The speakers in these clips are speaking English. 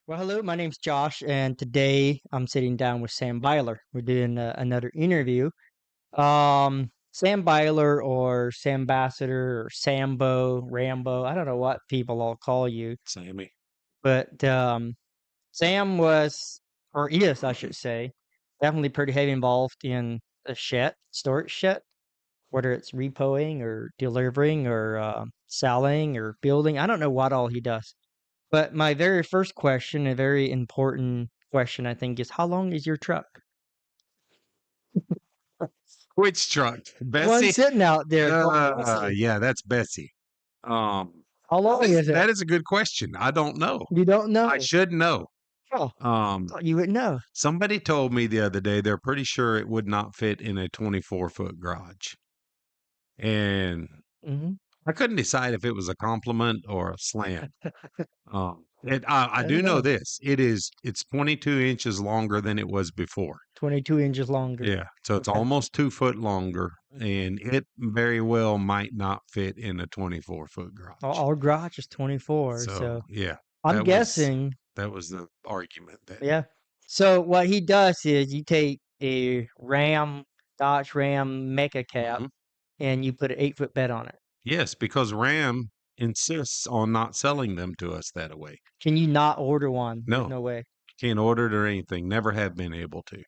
Well, hello, my name's Josh, and today I'm sitting down with Sam Byler. We're doing another interview. Sam Byler or Sambassador or Sambo, Rambo, I don't know what people all call you, Sammy. but Sam was, or is, I should say, definitely pretty heavy involved in the storage shed, whether it's repoing or delivering or selling or building. I don't know what all he does. But my very first question, a very important question, I think, is how long is your truck? Which truck? The one Bessie? sitting out there called Bessie. Yeah, that's Bessie. How long is it? That is a good question. I don't know. You don't I know? should know. Oh, Um, thought you would know. Somebody told me the other day they're pretty sure it would not fit in a 24-foot garage. And Hmm. I couldn't decide if it was a compliment or a slant. I I don't do know know. this. It's 22 inches longer than it was before. 22 inches longer. Yeah, so it's Okay. almost 2 foot longer, and it very well might not fit in a 24-foot garage. Our garage is 24, So so yeah, I'm that was guessing, that was the argument that yeah. So what he does is you take a Dodge Ram Mega Cab, Mhm. and you put an 8-foot bed on it. Yes, because Ram insists on not selling them to us that way. Can you not order one? There's No, no way. can't order it or anything. Never have been able to.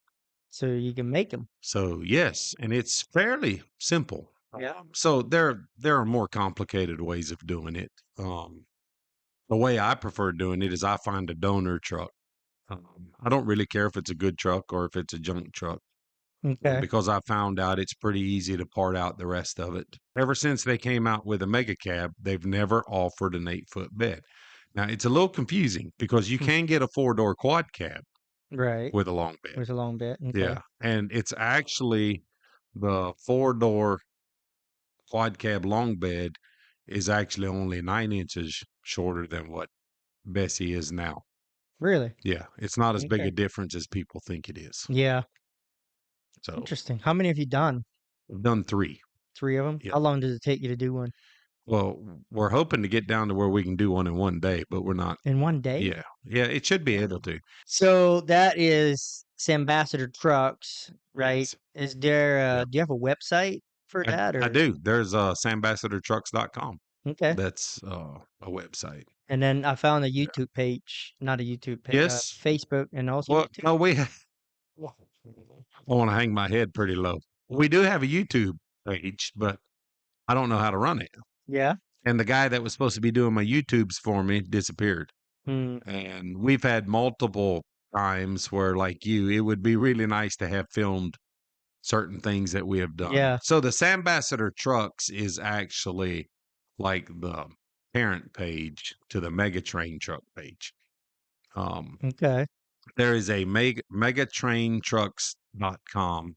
So you can make them. So yes, and it's fairly simple. Yeah. So there are more complicated ways of doing it. The way I prefer doing it is I find a donor truck. I don't really care if it's a good truck or if it's a junk truck Okay. because I found out it's pretty easy to part out the rest of it. Ever since they came out with a mega cab, they've never offered an 8-foot bed. Now it's a little confusing because you Hmm. can get a 4-door quad cab Right. with a long bed. With a long bed. Okay. Yeah. And it's actually the 4-door quad cab long bed is actually only 9 inches shorter than what Bessie is now. Really? Yeah, it's not as big Okay. a difference as people think it is. Yeah. So, Interesting. How many have you done? I've done 3. 3 of them? Yep. How long does it take you to do one? Well, we're hoping to get down to where we can do one in one day, but we're not. In one day? Yeah. Yeah, it should be able to. So that is Ambassador Trucks, right? Yes. Is there Yep. do you have a website for that I or do. There's sambassadortrucks.com. okay. That's a website. And then I found a YouTube page, not a YouTube page, Yes. Facebook and also Well, YouTube. no, I want to hang my head pretty low. We do have a YouTube page, but I don't know how to run it. Yeah. And the guy that was supposed to be doing my YouTubes for me disappeared. Hmm. And we've had multiple times where, like you, it would be really nice to have filmed certain things that we have done. Yeah. So the Sambassador Trucks is actually like the parent page to the Megatrain truck page. Um, Okay. there is a megatraintrucks.com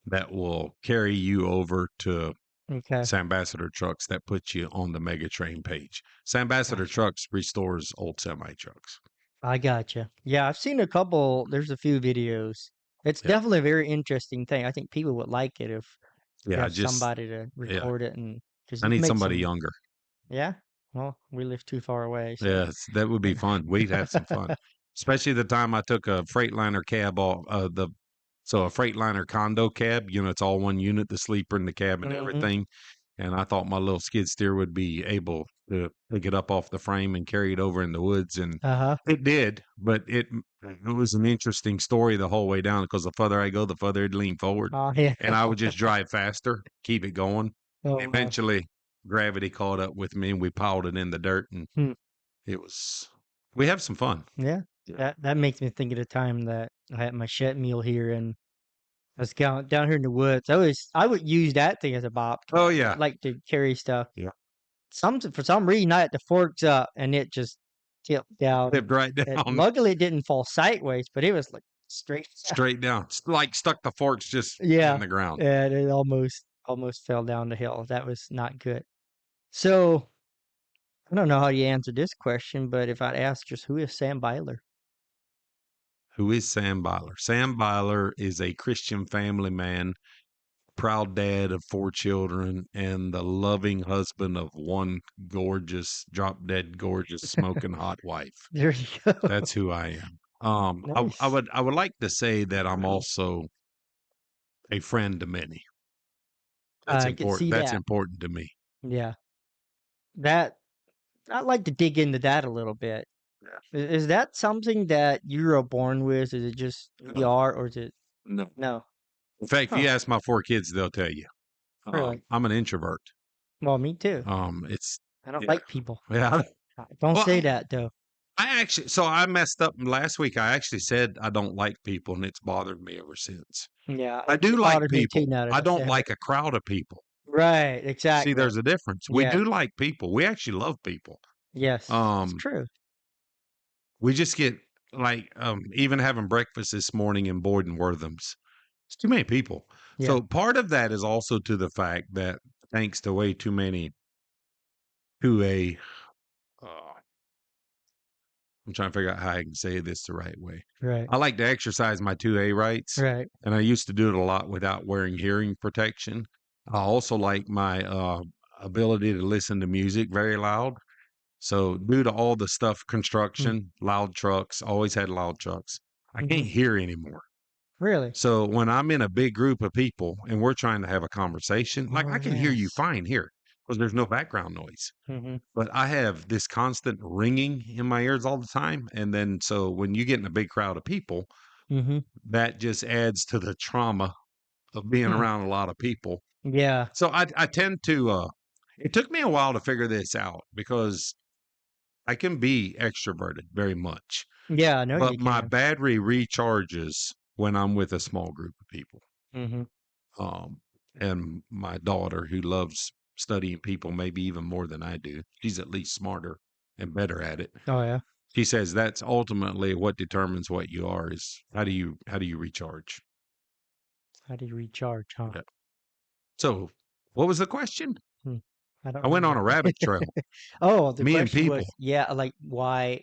that will carry you over to Okay. Sambassador Trucks that puts you on the Megatrain page. Sambassador Gotcha. Trucks restores old semi trucks. I gotcha. Yeah, I've seen a couple. There's a few videos. It's Yeah. definitely a very interesting thing. I think people would like it if you Yeah. have somebody to Yeah. record it and because I you can need make somebody some. younger. Yeah. Well, we live too far away, so. Yes, that would be fun. We'd have some fun, especially the time I took a Freightliner cab off a Freightliner condo cab. It's all one unit, the sleeper and the cab and Hmm. everything. And I thought my little skid steer would be able to pick it up off the frame and carry it over in the woods, and Uh-huh. it did. But it was an interesting story the whole way down because the further I go, the further it lean forward, Oh yeah. and I would just drive faster, keep it going. Oh wow. Eventually, gravity caught up with me, and we piled it in the dirt, and Hmm. it was we have some fun. Yeah. Yeah. That makes me think of the time that I had my shed meal here and I was down here in the woods. I would use that thing as a bobcat. Oh, I yeah. like to carry stuff. Yeah. For some reason I had the forks up and it just tipped down. Flipped right down, Luckily it didn't fall sideways, but it was like straight. straight down. It's like stuck the forks just in Yeah. the ground. And it almost fell down the hill. That was not good. So I don't know how you answer this question, but if I'd ask just who is Sam Byler? Who is Sam Byler? Sam Byler is a Christian family man proud dad of 4 children and the loving husband of one gorgeous, drop dead gorgeous, smoking hot wife. There you go. That's who I am. Nice. I would like to say that I'm also a friend to many. I can see That's that. important to me. Yeah. That I'd like to dig into that a little bit. Yeah. Is that something that you were born with? Is it just who you No, are, or is it no. no? In fact, if Huh, you ask my 4 kids, they'll tell you. really? I'm an introvert. Well, me too. It's I don't yeah. like people. Yeah. Don't Well, say that though. I actually so I messed up last week. I actually said I don't like people, and it's bothered me ever since. Yeah, I do it like bothers me too people. now that I I don't said it. like a crowd of people. Right, See, exactly. there's a difference. We Yeah, do like people. We actually love people. yes, it's Um, true. we just get like even having breakfast this morning in Boyden Worthams. It's too many people. Yeah. So part of that is also to the fact that thanks to way too many to a uh, I'm trying to figure out how I can say this the right way. Right, I like to exercise my 2A rights, right. and I used to do it a lot without wearing hearing protection. I also like my ability to listen to music very loud. So, due to all the stuff, Mm, construction, loud trucks, always had loud trucks, I mhm. can't hear anymore. Really? So, when I'm in a big group of people and we're trying to have a conversation, like Oh, I can hear you yes. fine here because there's no background noise. Mhm, But I have this constant ringing in my ears all the time. And then, so when you get in a big crowd of people, mhm. that just adds to the trauma of being Hmm. around a lot of people. Yeah, So I tend to, it took me a while to figure this out because I can be extroverted very much, yeah, I know but you my can. battery recharges when I'm with a small group of people. Mhm. Um, and my daughter, who loves studying people, maybe even more than I do, she's at least smarter and better at it. Oh, yeah. She says that's ultimately what determines what you are is how do you recharge? How do you recharge, huh? Yeah. So, what was the question? Hmm. I don't I went on remember. a rabbit trail. Oh, the Me and question was, people. yeah, like why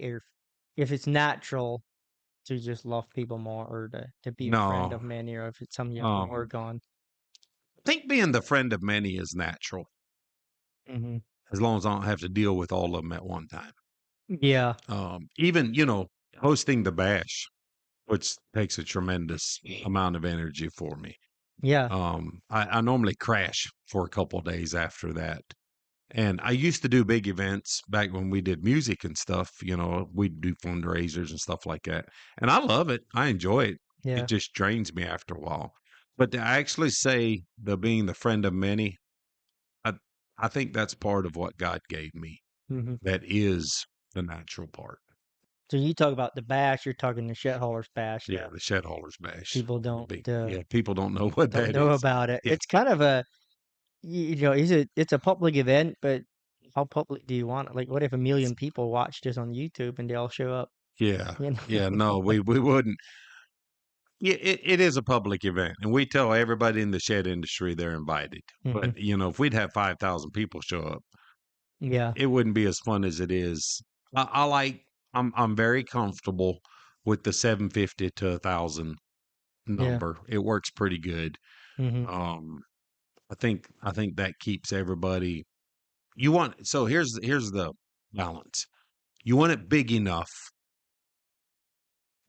if it's natural to just love people more or to be a friend No. of many or if it's something you have to Um, work on. I think being the friend of many is natural Mhm. as long as I don't have to deal with all of them at one time. Yeah. Even, hosting the bash, which takes a tremendous amount of energy for me. Yeah. I normally crash for a couple days after that. And I used to do big events back when we did music and stuff, we'd do fundraisers and stuff like that. And I love it. I enjoy it. It Yeah. just drains me after a while. But to actually say the being the friend of many, I I think that's part of what God gave me. Mhm. That is the natural part. So you talk about the bash, you're talking the shit haulers bash Yeah, that the shed haulers bash. people The don't big yeah, people don't know what don't that know is. about it. Yeah, It's kind of a it's a public event, but how public do you want it? Like, what if a million people watch this on YouTube and they all show up? yeah, You yeah. know? No, we wouldn't. Yeah, it is a public event, and we tell everybody in the shed industry they're invited. Mhm. But if we'd have 5,000 people show up, Yeah. it wouldn't be as fun as it is. I like. I'm very comfortable with the 750 to 1,000 Yeah. number. It works pretty good. Mhm. Um, I think that keeps everybody. Here's the balance. You want it big enough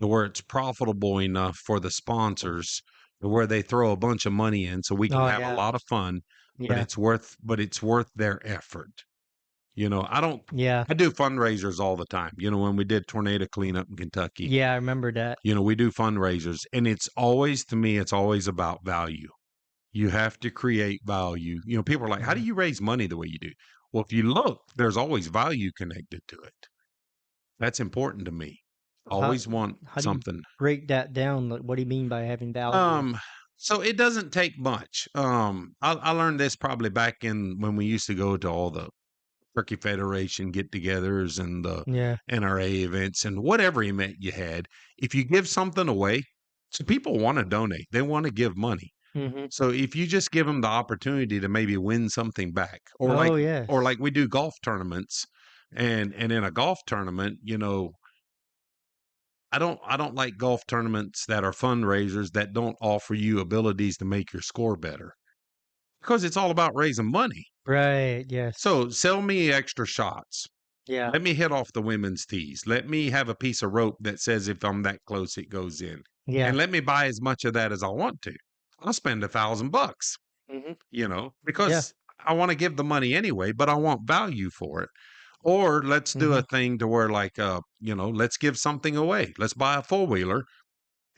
to where it's profitable enough for the sponsors to where they throw a bunch of money in so we can Oh, have a yeah. lot of fun, but Yeah. it's worth their effort. I don't Yeah. I do fundraisers all the time. When we did tornado cleanup in Kentucky, Yeah, I remember that. we do fundraisers and it's always to me it's always about value. You have to create value. People are like, "How do Mhm. you raise money the way you do?" Well, if you look, there's always value connected to it. That's important to me. How Always want how do you something. break that down? Like, what do you mean by having value? Um, so it doesn't take much. I learned this probably back in when we used to go to all the Turkey Federation get-togethers and the Yeah. NRA events and whatever event you had. If you give something away, so people want to donate, they want to give money. Mhm. So if you just give them the opportunity to maybe win something back, or like Oh, or yes. like we do golf tournaments, and in a golf tournament, I don't like golf tournaments that are fundraisers that don't offer you abilities to make your score better. because it's all about raising money. Right. Yes. So sell me extra shots. Yeah. Let me hit off the women's tees. Let me have a piece of rope that says if I'm that close, it goes in. Yeah. And let me buy as much of that as I want to. I'll spend $1,000, Hmm. Yeah. because I want to give the money anyway, but I want value for it. Or let's do a Hmm. thing to where like let's give something away. Let's buy a four-wheeler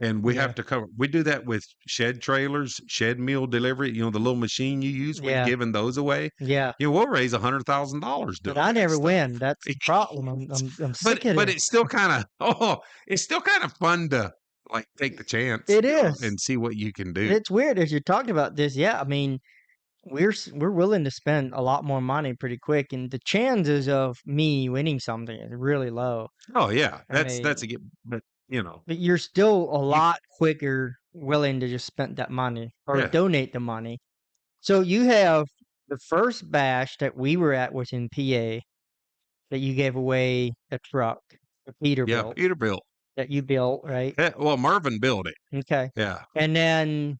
and we Yeah. have to cover. We do that with shed trailers, shed meal delivery, the little machine you use, we've Yeah. given those away. Yeah. We'll raise $100,000 But doing I that never stuff. win. That's the problem. I'm But sick of but this. it's still kind of it's still kind of fun to like take the chance, It is. and see what you can do. It's weird as you're talking about this. Yeah. I mean, we're willing to spend a lot more money pretty quick, and the chances of me winning something is really low. Oh yeah, I that's mean, a get, but you know, but you're still a you lot quicker willing to just spend that money or yeah, donate the money. So you have the first bash that we were at was in PA that you gave away a truck, a yeah, Peterbilt Peterbilt. that you built, right? Yeah, well, Mervin built it. Okay. Yeah. And then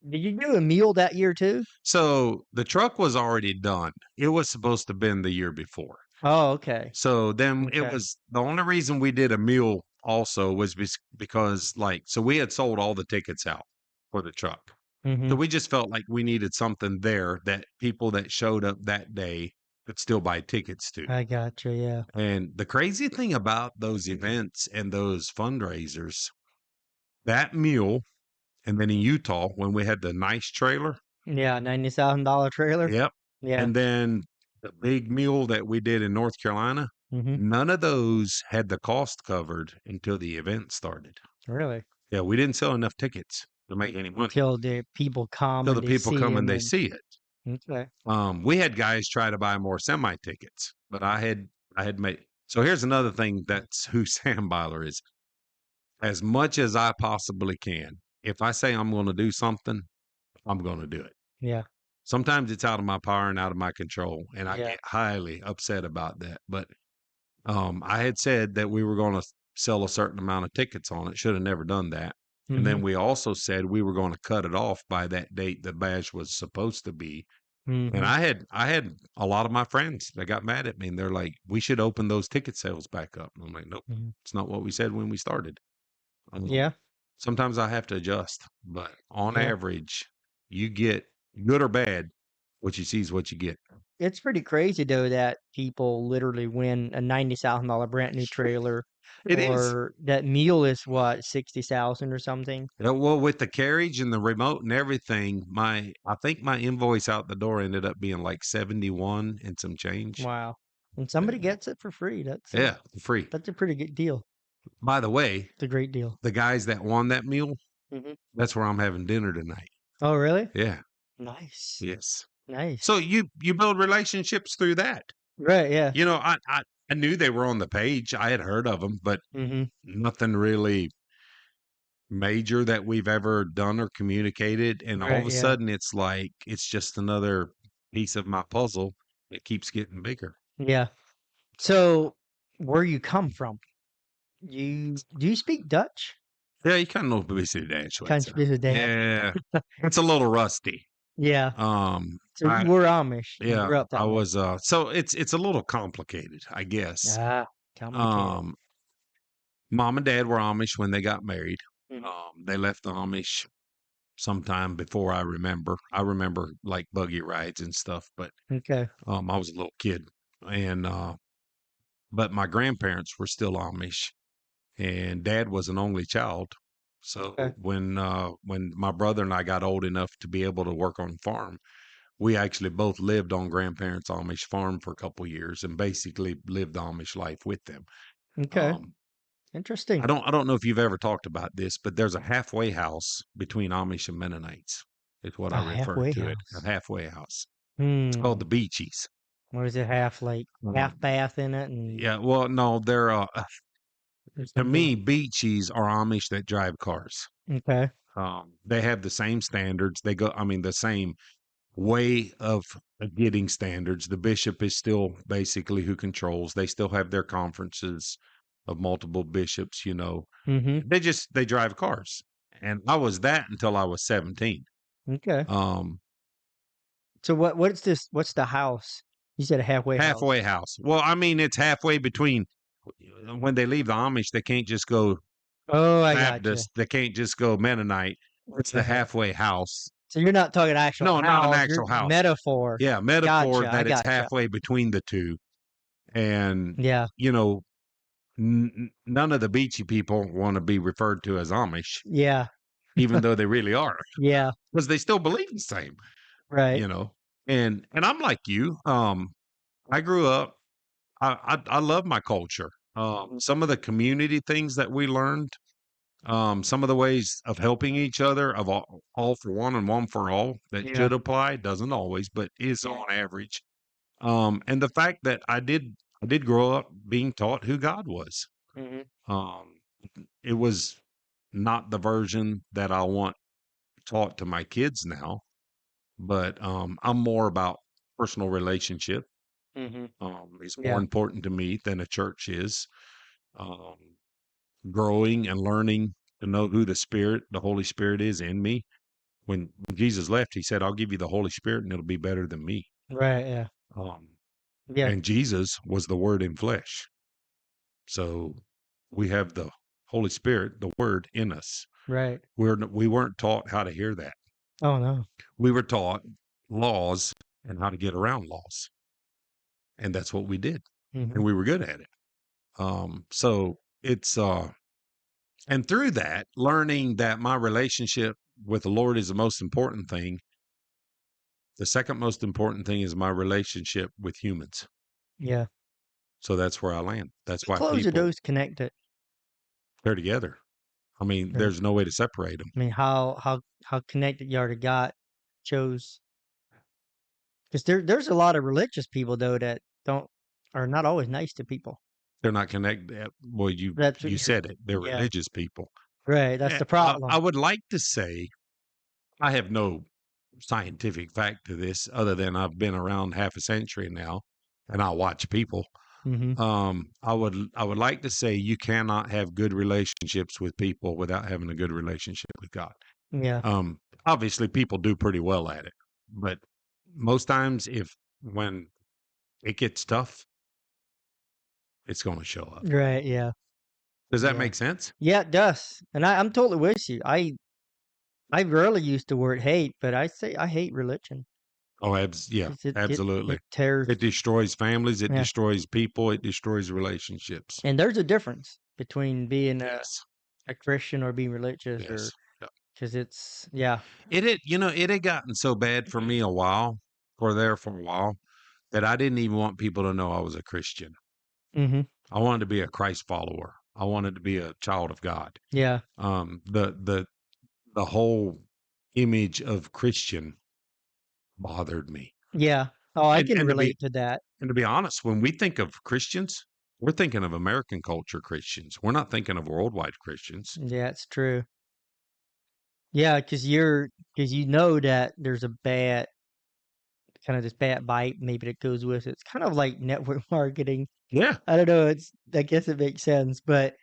did you do a meal that year too? So the truck was already done. It was supposed to have been the year before. Oh, okay. So then it Okay. was the only reason we did a mule also was because so we had sold all the tickets out for the truck. So Mhm. we just felt like we needed something there that people that showed up that day could still buy tickets to. I gotcha. Yeah. And the crazy thing about those events and those fundraisers, that mule, and then in Utah when we had the nice trailer. Yeah, $90,000 trailer. Yep. Yeah. And then the big mule that we did in North Carolina, Mhm. none of those had the cost covered until the event started. Really? Yeah, we didn't sell enough tickets to make any money. Till the people come Till and the they people see come and him they and see it. okay. We had guys try to buy more semi tickets, but I had made. So here's another thing that's who Sam Byler is. As much as I possibly can, if I say I'm going to do something, I'm going to do it. Yeah. Sometimes it's out of my power and out of my control, and I Yeah. get highly upset about that. But I had said that we were going to sell a certain amount of tickets on it. Should have never done that. And then Mhm. we also said we were going to cut it off by that date the bash was supposed to be. And Mhm. I had a lot of my friends that got mad at me, and they're like, "We should open those ticket sales back up." And I'm like, "Nope, Mhm. it's not what we said when we started." Yeah. Sometimes I have to adjust, but on Yeah. average, you get good or bad. What you see is what you get. It's pretty crazy though that people literally win a $90,000 brand new trailer, It is. or that meal is what, 60,000 or something? Yeah, well, with the carriage and the remote and everything, I think my invoice out the door ended up being like 71 and some change. Wow. And somebody gets it for free. Yeah, free. That's a pretty good deal. By the way, It's a great deal. the guys that won that meal, Mhm. that's where I'm having dinner tonight. Oh, really? Yeah. Nice. Yes. So Nice. you build relationships through that. Right, yeah. I knew they were on the page. I had heard of them, but Mhm. nothing really major that we've ever done or communicated. And all of Right, a yeah. sudden, it's like it's just another piece of my puzzle. It keeps getting bigger. Yeah. So, where you come from? Do you speak Dutch? Yeah, you kind of know busy dash, Kind of speak Dutch. Yeah, it's a little rusty. Yeah. So you I were Amish. You yeah, grew up I that way. was so it's a little complicated, I guess. Ah, complicated. Um, Mom and dad were Amish when they got married. Mhm. They left the Amish sometime before I remember. I remember like buggy rides and stuff, but Okay. I was a little kid, and but my grandparents were still Amish, and dad was an only child. Okay. So when my brother and I got old enough to be able to work on farm, we actually both lived on grandparents' Amish farm for a couple years and basically lived the Amish life with them. Okay. Um, I Interesting. don't know if you've ever talked about this, but there's a halfway house between Amish and Mennonites. Is what I A refer halfway to it. A house. halfway house. It's called Hmm. the Beachies. What is it? Half like half Um, bath in it and yeah, well, no, they're or to something? me, Beachies are Amish that drive cars. Okay. They have the same standards. I mean, the same way of getting standards. The bishop is still basically who controls. They still have their conferences of multiple bishops. Mhm. They drive cars. And I was that until I was 17. Okay. Um, So what's this? What's the house? You said a halfway house. Halfway house. Well, I mean, it's halfway between when they leave the Amish, they can't just go Oh, I got you. Baptist, they can't just go Mennonite. It's the Right. halfway house. So you're not talking actual No, not an house. You're actual house. metaphor. Yeah, metaphor Gotcha. I that it's gotcha. halfway between the two. And, Yeah. you know, none of the beachy people want to be referred to as Amish, Yeah. even though they really are, Yeah. because they still believe the same, Right. you know. And I'm like you. I grew up. I love my culture. Some of the community things that we learned, some of the ways of helping each other, of all for one and one for all, that Yeah. should apply, doesn't always, but is on average. And the fact that I did grow up being taught who God was. Hmm. Um, it was not the version that I want taught to my kids now, but I'm more about personal relationship. Hmm. It's more Yeah. important to me than a church is. Um, growing and learning to know who the Holy Spirit is in me. When Jesus left, he said, "I'll give you the Holy Spirit, and it'll be better than me." Right. Yeah. Um, Yeah. and Jesus was the Word in flesh. So we have the Holy Spirit, the Word in us. Right. We weren't taught how to hear that. Oh no. We were taught laws and how to get around laws, and that's what we did, Hmm. and we were good at it. So it's and through that, learning that my relationship with the Lord is the most important thing. The second most important thing is my relationship with humans. Yeah. So that's where I land. That's How why close are people those connected? they're together. I mean, Right. there's no way to separate them. I mean, how connected you are to God shows because there's a lot of religious people though that don't are not always nice to people. They're not connected. Well, That's what you you're. said it. They're Yeah. religious people. Right. That's Eh, the I problem. would like to say I have no scientific fact to this other than I've been around half a century now and I watch people. Hmm. I would like to say you cannot have good relationships with people without having a good relationship with God. Yeah. Obviously, people do pretty well at it, but most times, if when it gets tough, it's going to show up. Right. Yeah. Does that Yeah. make sense? Yeah. It does. And I'm totally with you. I rarely use the word hate, but I say I hate religion Oh, yeah, 'cause absolutely. it tears. It destroys families. It Yeah. destroys people. It destroys relationships. And there's a difference between being Yes, a Christian or being religious or yes. Yep. because it's yeah. It had gotten so bad for me for a while, that I didn't even want people to know I was a Christian. Hmm. I wanted to be a Christ follower. I wanted to be a child of God. Yeah. The whole image of Christian bothered me. Yeah. Oh, I And can and to be relate to that. and to be honest, when we think of Christians, we're thinking of American culture Christians. We're not thinking of worldwide Christians. Yeah, it's true. Yeah, because you know that there's a bad kind of this bad bite maybe that goes with it. It's kind of like network marketing. Yeah. I don't know. I guess it makes sense, but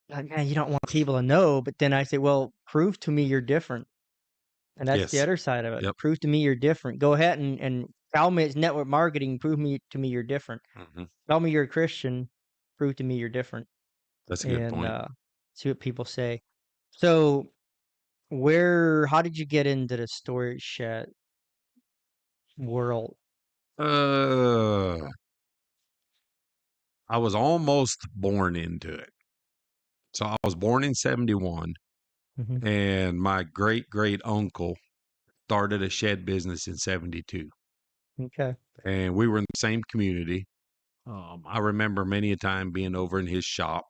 man, you don't want people to know. But then I say, well, prove to me you're different, and that's the Yes. other side of it. Yep. Prove to me you're different. Go ahead and tell me it's network marketing. Prove me to me you're different. Mhm. Tell me you're a Christian. Prove to me you're different, That's a good and point. see what people say. So, how did you get into the storage shed world? Uh, I was almost born into it. So I was born in 71, Hmm. and my great uncle started a shed business in 72. Okay. And we were in the same community. I remember many a time being over in his shop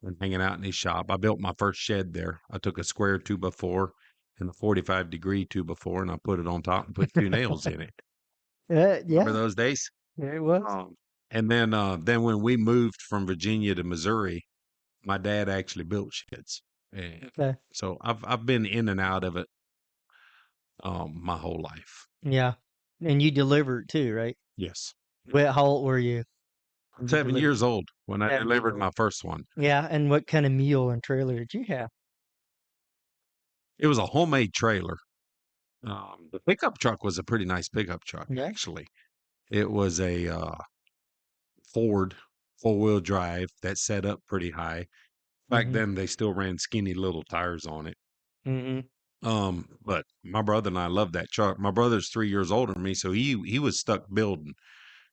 and hanging out in his shop. I built my first shed there. I took a square 2x4 and a 45-degree 2x4, and I put it on top and put two nails in it. Remember Yeah, those days? yeah, it was. And then when we moved from Virginia to Missouri, my dad actually built sheds. And Okay. so I've been in and out of it my whole life. Yeah. And you delivered too, right? Yes. Well, how old were you when you 7 delivered? years old when I 7 years delivered old. my first one. Yeah, and what kind of mule and trailer did you have? It was a homemade trailer. The pickup truck was a pretty nice pickup truck, Yeah. actually. It was a Ford 4-wheel drive that set up pretty high. Back Mhm. then, they still ran skinny little tires on it. Mhm. But my brother and I loved that truck. My brother's 3 years older than me, so he was stuck building.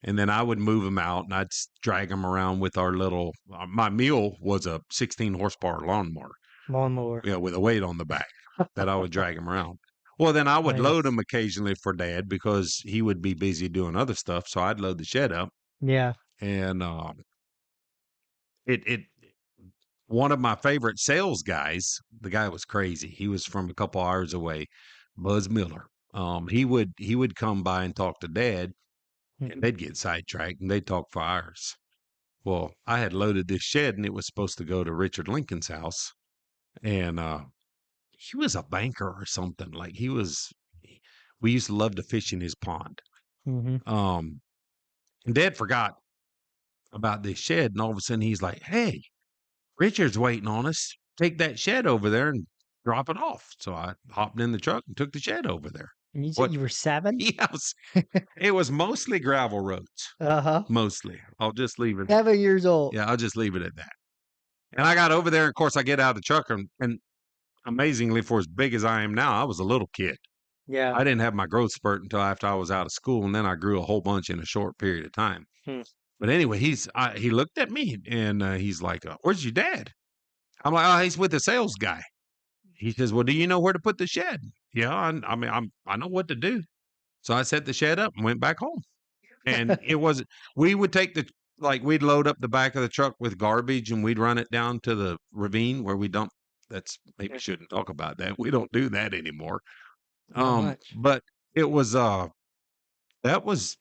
And then I would move him out and drag him around with our little my mule was a 16 horsepower lawnmower, Lawnmower. yeah, with a weight on the back that I would drag him around. Well, then I would load Nice. him occasionally for dad because he would be busy doing other stuff. So I'd load the shed up Yeah. and it one of my favorite sales guys, the guy was crazy. He was from a couple hours away, Buzz Miller. He would come by and talk to dad and Mhm. they'd get sidetracked and they'd talk for hours. Well, I had loaded this shed and it was supposed to go to Richard Lincoln's house. And he was a banker or something. Like we used to love to fish in his pond. Mhm. Um, and dad forgot about this shed. And all of a sudden he's like, "Hey, Richard's waiting on us. Take that shed over there and drop it off." So I hopped in the truck and took the shed over there. And you said What? you were 7? Yeah, it was mostly gravel roads. Uh-huh. Mostly. I'll just leave it. 7 years old. Yeah, I'll just leave it at that. And I got over there, and of course, I get out of the truck, and amazingly, for as big as I am now, I was a little kid. Yeah. I didn't have my growth spurt until after I was out of school, and then I grew a whole bunch in a short period of time. Hmm. But anyway, he looked at me and he's like, "Where's your dad?" I'm like, "Oh, he's with the sales guy." He says, "Well, do you know where to put the shed?" Yeah, I mean, I know what to do. So I set the shed up and went back home. And it was we would take we'd load up the back of the truck with garbage and we'd run it down to the ravine where we dump. That's maybe Yeah. shouldn't talk about that. We don't do that anymore. Not much. But it was that was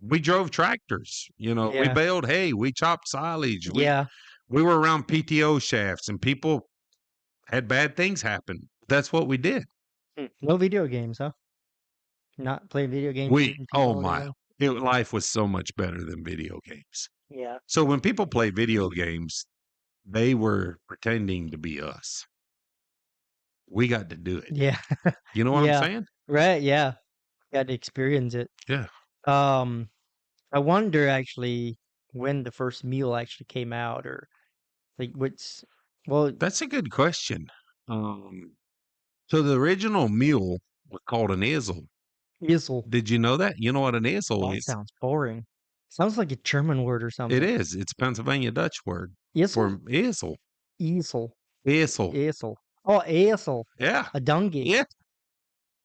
we drove tractors, we Yeah. baled hay, we chopped silage, we Yeah. we were around PTO shafts and people had bad things happen. That's what we did. No video games, huh? Not playing video games, shooting people Oh all day my, long? life was so much better than video games. Yeah. So when people play video games, they were pretending to be us. We got to do it. Yeah. You know what I'm Yeah. saying? Right, yeah. Got to experience it. Yeah. Um, I wonder actually when the first meal actually came out or like what's well, That's a good question. So the original mule was called an izzle. Isel. Did you know that? You know what an izzle That is? sounds boring. Sounds like a German word or It something. is. It's a Pennsylvania Dutch word Isel? for izzle. Esel. Izzle. Esel. Oh, esel. Yeah. A donkey. Yeah.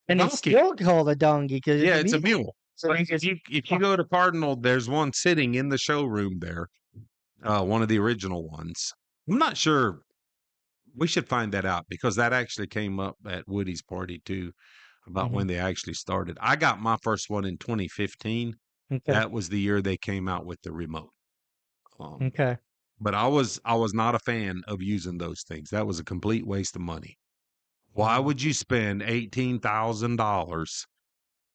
And it's Donkey. still called a donkey because it's Yeah, a it's a mule. mule. So But you just if you go to Cardinal, there's one sitting in the showroom there. One of the original ones. I'm not sure. We should find that out because that actually came up at Woody's party too about Mhm. when they actually started. I got my first one in 2015. Okay. That was the year they came out with the remote. Um, Okay. but I was not a fan of using those things. That was a complete waste of money. Why Mm. would you spend $18,000?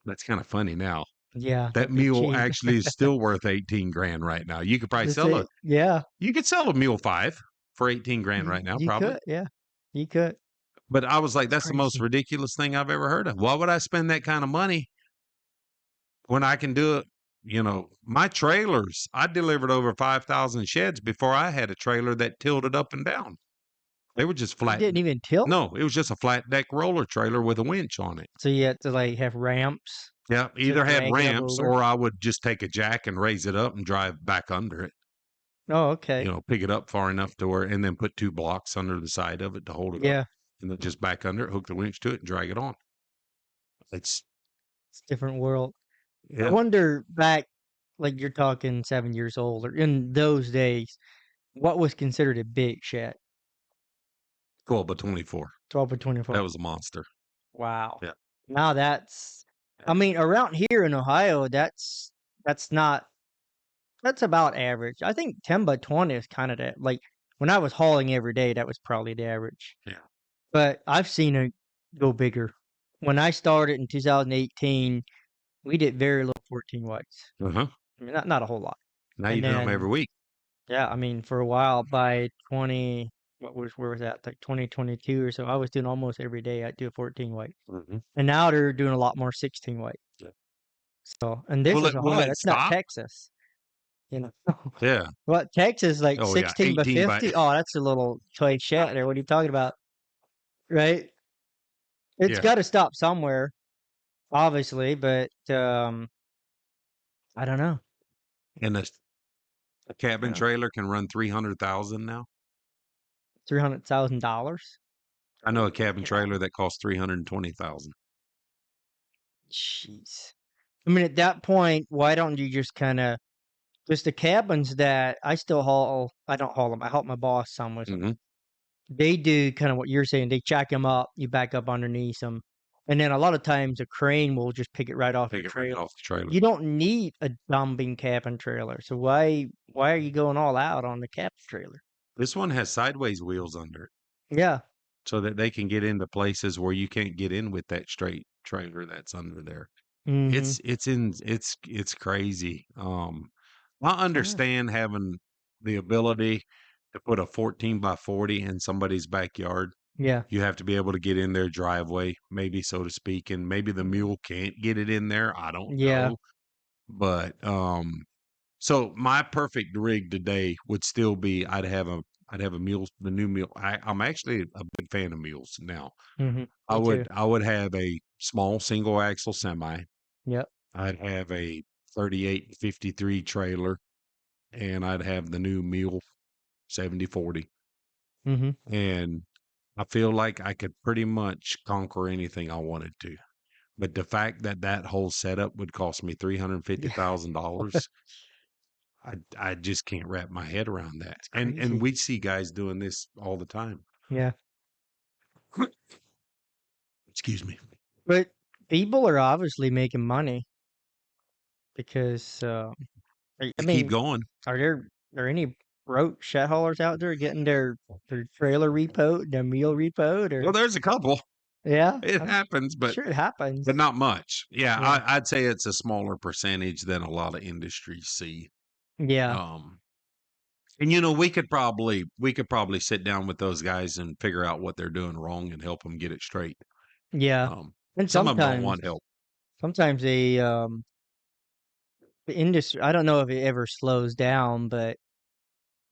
That's kind of funny now. Yeah, That that'd be mule cheap. actually is still worth 18 grand right now. You could probably Just say yeah, you could sell a mule 5 for 18 grand right now, you probably. could, yeah. You could. But I was like, It's that's the most crazy. ridiculous thing I've ever heard of. Why would I spend that kind of money when I can do it? My trailers, I delivered over 5,000 sheds before I had a trailer that tilted up and down. They were just It flat. didn't even tilt? No, it was just a flat deck roller trailer with a winch on it. So you had to, like, have ramps Yeah, to either had drag it up ramps over? or I would just take a jack and raise it up and drive back under it. Oh, okay. Pick it up far enough to where, and then put 2 blocks under the side of it to hold it up, Yeah, and then just back under it, hook the winch to it, and drag it on. It's it's a different world. I yeah, wonder back, like, you're talking 7 years old or in those days, what was considered a big shed? 12 by 24. 12 or That 24? was a monster. Wow. Yeah. Now that's I mean, around here in Ohio, that's not that's about average. I think 10 by 20 is kinda that like, when I was hauling every day, that was probably the average. Yeah. But I've seen it go bigger. When I started in 2018, we did very little 14 whites. Uh-huh. I mean, not a whole lot. Now you And do them every then week. yeah, I mean, for a while by 20 where was that? Like 2022 or so. I was doing almost every day. I'd do a 14 weight. Mhm. And now they're doing a lot more 16 weight. Yeah. So, and this is Will Ohio. it That's not stop? Texas, you know. Yeah. What Texas like Oh, yeah, 16 by 18 by 50? Oh, that's a little toy chat there. What are you talking about? Right? It's yeah, got to stop somewhere, obviously, but I don't know. and a cabin Yeah. trailer can run 300,000 now. $300,000. I know a cabin Yeah. trailer that costs 320,000. Jeez. I mean, at that point, why don't you just kind of just the cabins that I still haul? I don't haul them. I help my boss some with them. Mhm. They do kind of what you're saying. They jack them up. You back up underneath them, and then a lot of times a crane will just pick it right off your Take it right trailer. off the trailer. You don't need a dumping cabin trailer. So why are you going all out on the cabin trailer? This one has sideways wheels under it Yeah. so that they can get into places where you can't get in with that straight trailer that's under there. Mhm. It's crazy. I Yeah. understand having the ability to put a 14 by 40 in somebody's backyard. Yeah. You have to be able to get in their driveway, maybe so to speak, and maybe the mule can't get it in there. I don't Yeah. know. But so my perfect rig today would still be I'd have a mule, the new mule. I'm actually a big fan of mules now. Mhm. Me too. I would have a small single axle semi. Yep. I'd have a 3853 trailer, and I'd have the new mule 7040. Mhm. And I feel like I could pretty much conquer anything I wanted to. But the fact that that whole setup would cost me Yeah. $350,000, I just can't wrap my head around that. It's And crazy. we see guys doing this all the time. Yeah. Excuse me. But people are obviously making money because I To keep mean, going. are any broke shit haulers out there getting their trailer repoed, their meal repoed, or Well, there's a couple. yeah? It I'm happens, sure it happens. but not much. Yeah, Yeah. I'd say it's a smaller percentage than a lot of industries see. Yeah. Um, and we could probably sit down with those guys and figure out what they're doing wrong and help them get it straight. Yeah. And Some of them don't sometimes want help. sometimes the industry, I don't know if it ever slows down, but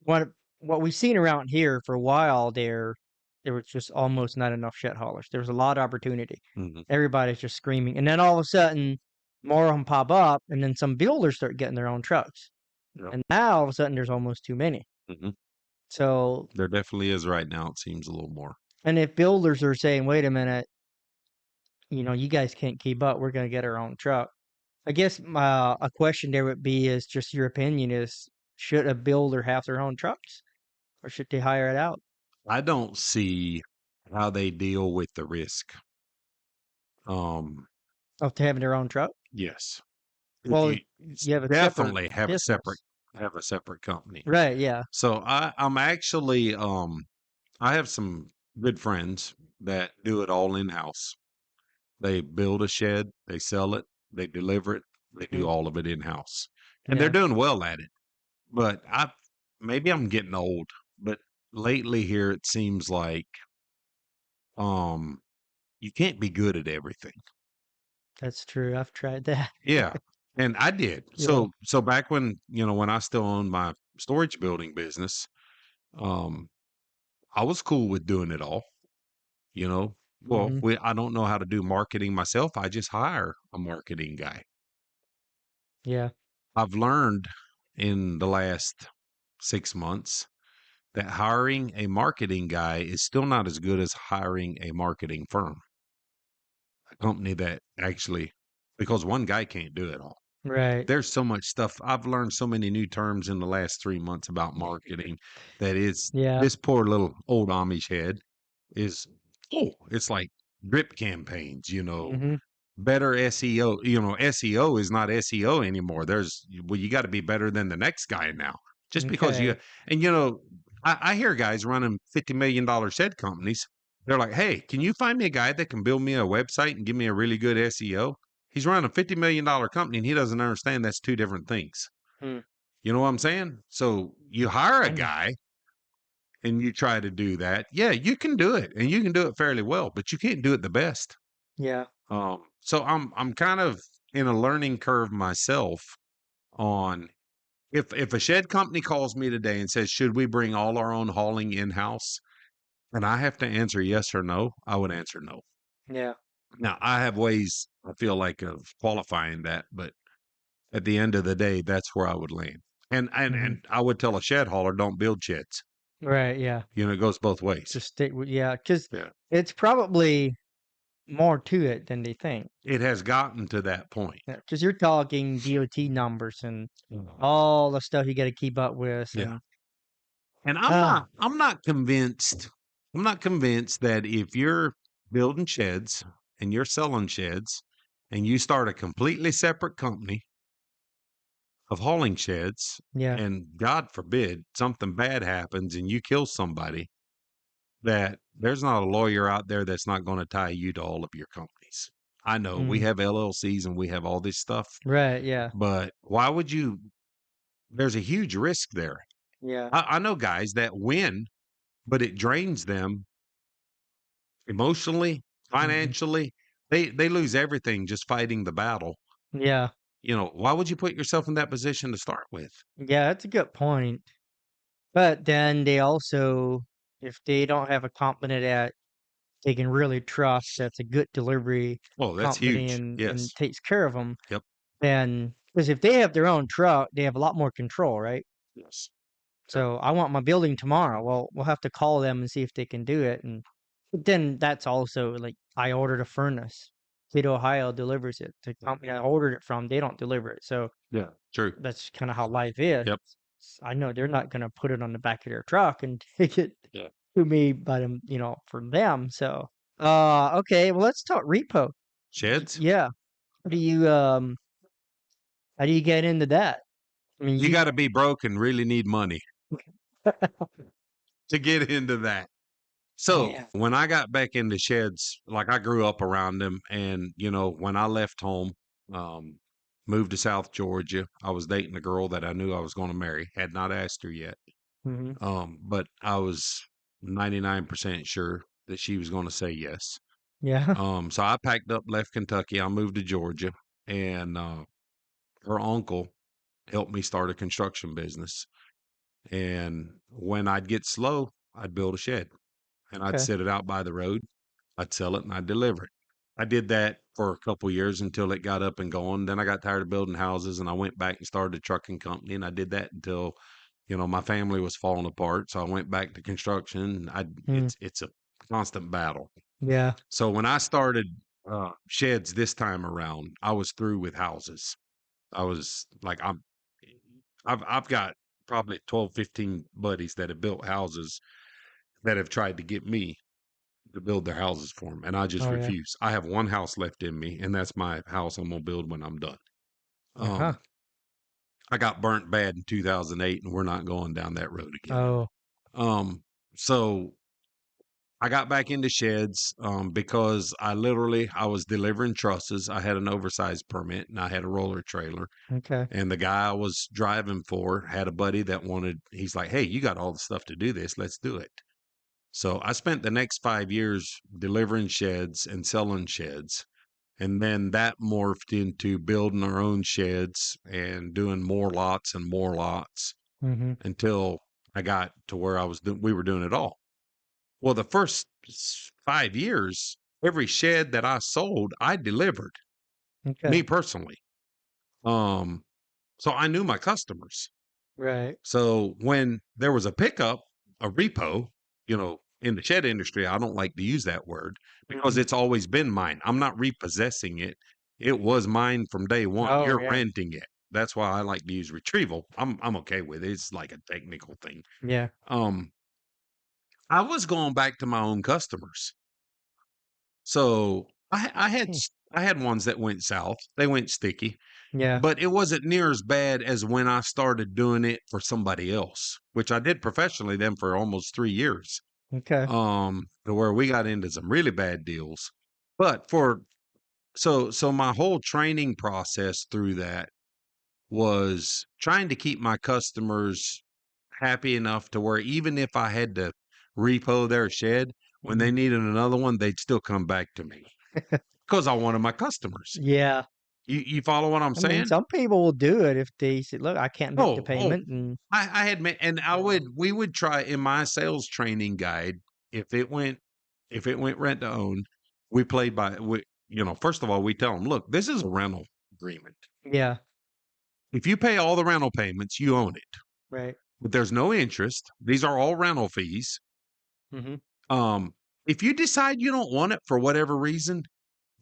what what we've seen around here for a while there was just almost not enough shit haulers. There was a lot of opportunity. Mhm. Everybody's just screaming. And then all of a sudden more of them pop up and then some builders start getting their own trucks. Yep. And now all of a sudden there's almost too many. Mhm. So, There definitely is right now. It seems a little more. and if builders are saying, wait a minute, you guys can't keep up, we're going to get our own truck. I guess a question there would be is just your opinion is should a builder have their own trucks or should they hire it out I don't see how they deal with the risk. Um, of having their own truck? yes, Well, you you have a separate definitely business. have a separate company. Right, yeah. So I'm actually I have some good friends that do it all in house. They build a shed, they sell it, they deliver it, they do Mhm. all of it in house, and they're Yeah, doing well at it. But maybe I'm getting old, but lately here it seems like um you can't be good at everything. that's true. I've tried that. Yeah. And I did. Yeah. So back when, when I still owned my storage building business, um, I was cool with doing it all, you know. Well, Mhm. I don't know how to do marketing myself. I just hire a marketing guy. Yeah, I've learned in the last 6 months that hiring a marketing guy is still not as good as hiring a marketing firm, a company that actually, because one guy can't do it all. right. There's so much stuff. I've learned so many new terms in the last 3 months about marketing that is Yeah. this poor little old Amish head is, it's like drip campaigns, Mhm. better SEO. SEO is not SEO anymore. You got to be better than the next guy now. Just because Okay. and I hear guys running $50 million shed companies. They're like, hey, can you find me a guy that can build me a website and give me a really good SEO? He's running a $50 million company and he doesn't understand that's two different things. Hmm. You know what I'm saying? So you hire a I know. guy and you try to do that, yeah, you can do it and you can do it fairly well, but you can't do it the best. Yeah. So I'm kind of in a learning curve myself on if a shed company calls me today and says, should we bring all our own hauling in house? And I have to answer yes or no, I would answer no. Yeah. Now I have ways I feel like of qualifying that, but at the end of the day, that's where I would land. Mhm. And I would tell a shed hauler, don't build sheds. Right, yeah. You know, it goes both ways. Just stick with, yeah, 'cause Yeah. it's probably more to it than they think. It has gotten to that point. Yeah, 'cause you're talking DOT numbers and all the stuff you gotta keep up with Yeah. and, And ah, I'm not convinced. I'm not convinced that if you're building sheds and you're selling sheds and you start a completely separate company of hauling sheds yeah, and God forbid something bad happens and you kill somebody, that there's not a lawyer out there that's not going to tie you to all of your companies. I know we mm, have LLCs and we have all this stuff, right, yeah, but why would you? There's a huge risk there. yeah, I know guys that win, but it drains them emotionally, mhm, financially. They lose everything just fighting the battle. yeah, You know, why would you put yourself in that position to start with? yeah, that's a good point. But then they also, if they don't have a company that they can really trust, that's a good delivery Oh, that's company huge. and Yes. takes care of them, Yep. then because if they have their own truck, they have a lot more control, right? Yes. Yep. So I want my building tomorrow. Well, we'll have to call them and see if they can do it. And but then that's also like I ordered a furnace. Kid Ohio delivers it. The company I ordered it from, they don't deliver it. So Yeah. True. that's kind of how life is. Yep. I know they're not gonna put it on the back of their truck and take it Yeah. to me, but for them. So okay, well let's talk repo. Sheds. Yeah. How do you how do you get into that? I mean You you got to be broke and really need money to get into that. So yeah. when I got back into sheds, like I grew up around them, and you know, when I left home, um, moved to South Georgia, I was dating a girl that I knew I was going to marry. Had not asked her yet, Hmm. but I was 99% sure that she was going to say yes. Yeah. So I packed up, left Kentucky. I moved to Georgia, and her uncle helped me start a construction business. And when I'd get slow, I'd build a shed and I'd Okay. set it out by the road. I'd sell it and I'd deliver it. I did that for a couple years until it got up and going. Then I got tired of building houses and I went back and started a trucking company. And I did that until, you know, my family was falling apart. So I went back to construction. Mm, It's a constant battle. yeah. So when I started sheds this time around, I was through with houses. I was like, I've got probably 12, 15 buddies that have built houses that have tried to get me to build their houses for them, and I just Oh yeah. refuse. I have one house left in me, and that's my house I'm gonna build when I'm done. Uh-huh. Um, I got burnt bad in 2008, and we're not going down that road again. Oh, So I got back into sheds because I was delivering trusses. I had an oversized permit, and I had a roller trailer. okay. And the guy I was driving for had a buddy that wanted. He's like, "Hey, you got all the stuff to do this. Let's do it." So I spent the next 5 years delivering sheds and selling sheds. And then that morphed into building our own sheds and doing more lots Mhm. until I got to where we were doing it all. Well, the first 5 years, every shed that I sold, I delivered Okay. me personally. Um, so I knew my customers. Right. So when there was a pickup, a repo, you know, in the shed industry, I don't like to use that word because Mhm. it's always been mine. I'm not repossessing it. It was mine from day one. Oh, You're yeah. renting it. That's why I like to use retrieval. I'm okay with it. It's like a technical thing. Yeah. Um, I was going back to my own customers. So Hmm. I had ones that went south. They went sticky. Yeah. But it wasn't near as bad as when I started doing it for somebody else, which I did professionally then for almost 3 years, Okay. to where we got into some really bad deals. But so my whole training process through that was trying to keep my customers happy enough to where even if I had to repo their shed, when they Mhm. needed another one, they'd still come back to me because I wanted my customers. Yeah. You follow what I'm I mean, saying? some people will do it if they say, "Look, I can't make the Oh, payment," and I had met, and we would try in my sales training guide if it went rent to own, we played by first of all we tell them, look, this is a rental agreement. yeah, If you pay all the rental payments, you own it. right. But there's no interest. These are all rental fees. Mhm, Um, if you decide you don't want it for whatever reason,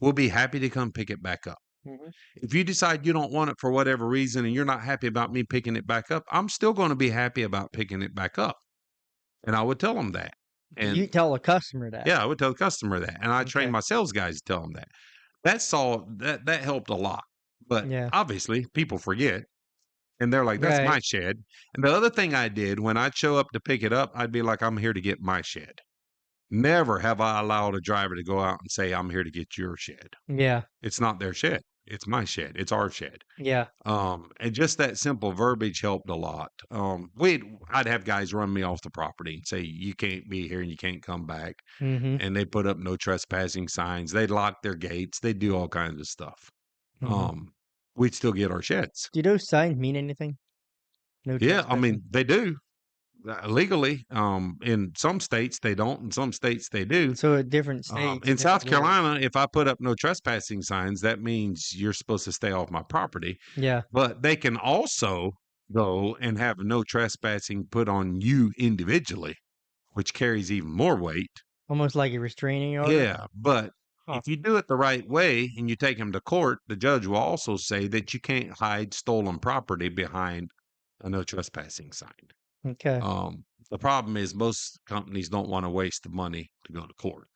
we'll be happy to come pick it back up. mhm. If you decide you don't want it for whatever reason and you're not happy about me picking it back up, I'm still going to be happy about picking it back up. And I would tell them that. You And tell a customer that. yeah, I would tell the customer that. And I train Okay. my sales guys to tell them that. That helped a lot. But Yeah. obviously, people forget and they're like, that's my Right. shed. And the other thing I did when I'd show up to pick it up, I'd be like, I'm here to get my shed. Never have I allowed a driver to go out and say, I'm here to get your shed. Yeah. It's not their shed. It's my shed. It's our shed. Yeah. And just that simple verbiage helped a lot. I'd have guys run me off the property and say, you can't be here and you can't come back. Mhm, And they put up no trespassing signs. They'd lock their gates. They'd do all kinds of stuff. mhm. Um, we'd still get our sheds. Do those signs mean anything? No Yeah, I trespassing? mean, they do legally. In some states they don't, in some states they do. So at different states, In South different words. Carolina, if I put up no trespassing signs, that means you're supposed to stay off my property. Yeah. But they can also go and have no trespassing put on you individually, which carries even more weight. Almost like a restraining order? Yeah, but Huh. if you do it the right way and you take them to court, the judge will also say that you can't hide stolen property behind a no trespassing sign. Okay. The problem is most companies don't want to waste the money to go to court.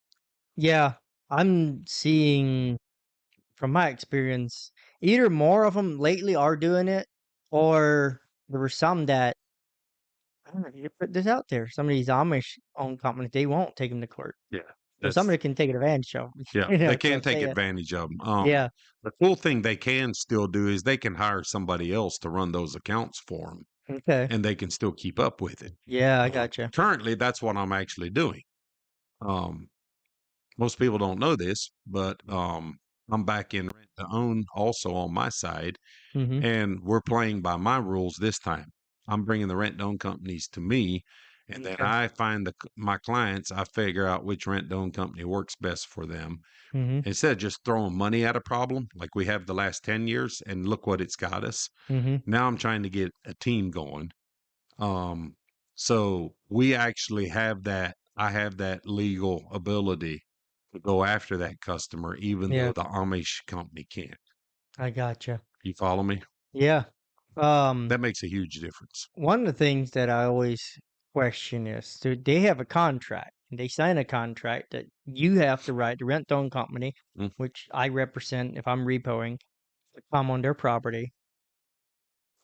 Yeah. I'm seeing from my experience, either more of them lately are doing it, or there were some that I don't know, you put this out there. Some of these Amish-owned companies, they won't take them to court. Yeah, So that's somebody can take advantage of 'em. yeah, You know, they that's what can I'm take saying. advantage of them. Yeah. The cool thing they can still do is they can hire somebody else to run those accounts for them, Okay. and they can still keep up with it. Yeah, I gotcha. Currently, that's what I'm actually doing. Um, Most people don't know this, but I'm back in rent to own also on my side, Mhm. and we're playing by my rules this time. I'm bringing the rent to own companies to me, and then Okay. I find my clients. I figure out which rent to own company works best for them. Mhm. Instead of just throwing money at a problem like we have the last 10 years, and look what it's got us. Mhm. Now I'm trying to get a team going. Um, so we actually have that. I have that legal ability to go after that customer, even though Yeah, the Amish company can't. I gotcha. You follow me? Yeah. That makes a huge difference. One of the things that I always question is, so they have a contract, and they sign a contract that you have the right, the rent-own company, Mm. which I represent if I'm repoing, to come on their property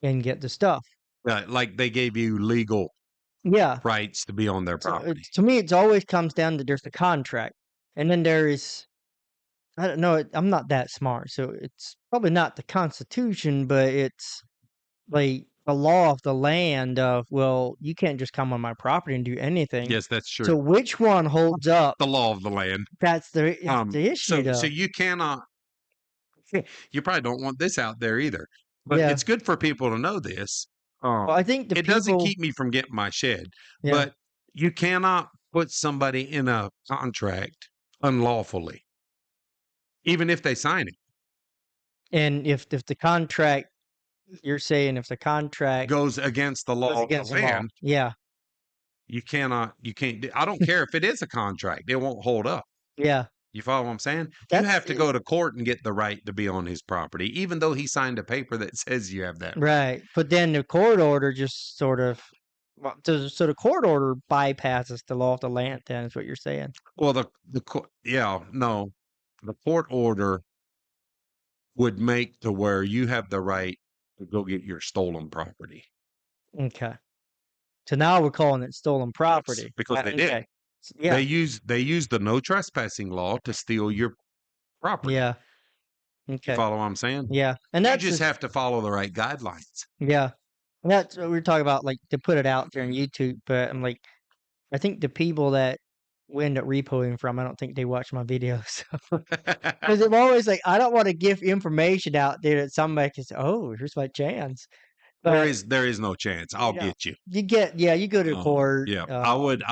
and get the stuff. Like they gave you legal Yeah. rights to be on their So property. to me, it's always comes down to there's a contract, and then there is I don't know. I'm not that smart, so it's probably not the Constitution, but it's like a law of the land of, well, you can't just come on my property and do anything. Yes, that's true. So which one holds up? The law of the land. It's the issue So though. you cannot. You probably don't want this out there either, but Yeah. it's good for people to know this. Well, I think the It doesn't people keep me from getting my shed, yeah. but you cannot put somebody in a contract unlawfully, even if they sign it. And if the contract you're saying if the contract Goes against the goes law of the against the law. land. Yeah. You can't I don't care if it is a contract, it won't hold up. Yeah. You follow what I'm saying? You That's have to go to court and get the right to be on his property, even though he signed a paper that says you have that right. right. But then the court order just sort of well, so the court order bypasses the law of the land then is what you're saying. Well, no. The court order would make to where you have the right to go get your stolen property. Okay. So now we're calling it stolen Yes, property. because they did. Okay. Yeah. They use the no trespassing law to steal your property. Yeah. You Okay. follow what I'm saying? Yeah. And You that's just just have to follow the right guidelines. yeah. And that's what we're talking about, like, to put it out there on YouTube, but I'm like, I think the people that we end up repoing from, I don't think they watch my videos. Because I'm always like, I don't wanna give information out there that somebody can say, "Oh, here's my chance." But, There is no chance. I'll you know, get you. you get yeah, you go to court, Yeah, I would,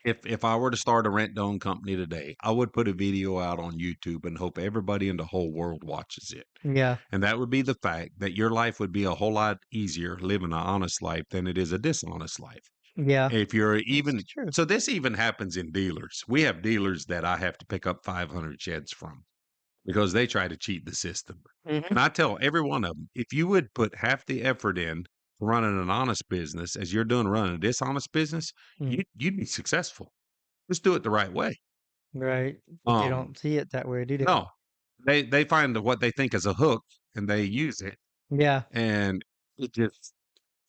if I were to start a rent to own company today, I would put a video out on YouTube and hope everybody in the whole world watches it. yeah, And that would be the fact that your life would be a whole lot easier living an honest life than it is a dishonest life. yeah, If you're this even is true. so this even happens in dealers. We have dealers that I have to pick up 500 sheds from because they try to cheat the system. Mhm, And I tell every one of them, if you would put half the effort in running an honest business as you're doing running a dishonest business, mm, you'd be successful. Just do it the right way. right, but they Um, don't see it that way, do they? no, they find what they think is a hook and they use it, Yeah, and it just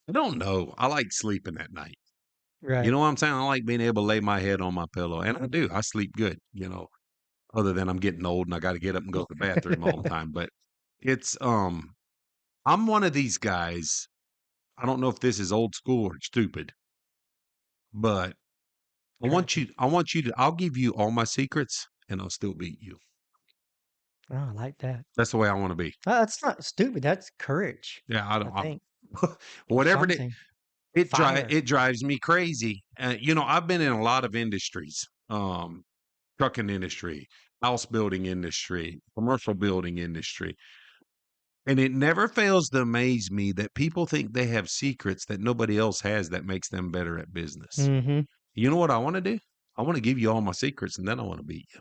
I don't know. I like sleeping at night. You right. know what I'm saying? I like being able to lay my head on my pillow, and I do. I sleep good. Other than I'm getting old and I got to get up and go to the bathroom all the time. But it's I'm one of these guys. I don't know if this is old school or stupid, but Correct. I want you to. I'll give you all my secrets, and I'll still beat you. Oh, I like that. That's the way I want to be. That's not stupid, that's courage, Yeah, I I don't. think, or Whatever something. it Fire. drives me crazy. I've been in a lot of industries, trucking industry, house building industry, commercial building industry, and it never fails to amaze me that people think they have secrets that nobody else has that makes them better at business. Mhm. You know what I want to do? I want to give you all my secrets, and then I want to beat you.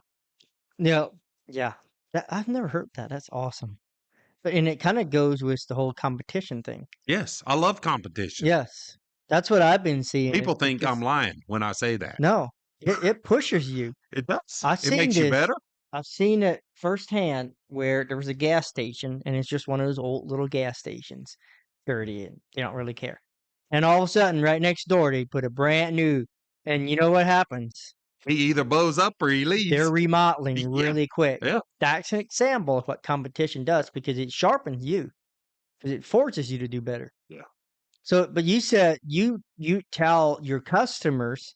Yeah, yeah. That I've never heard that, that's awesome. But and it kinda goes with the whole competition thing. Yes, I love competition. Yes. That's what I've been seeing is People think I'm because lying when I say that. no, it pushes you. It does. I've It seen makes you this. better. I've seen it firsthand where there was a gas station, and it's just one of those old little gas stations, dirty, and they don't really care. And all of a sudden, right next door, they put a brand new and you know what happens? He either blows up or he They're leaves. remodeling Yeah, really quick. yeah. That's an example of what competition does because it sharpens you, because it forces you to do better. Yeah. So, but you said you tell your customers,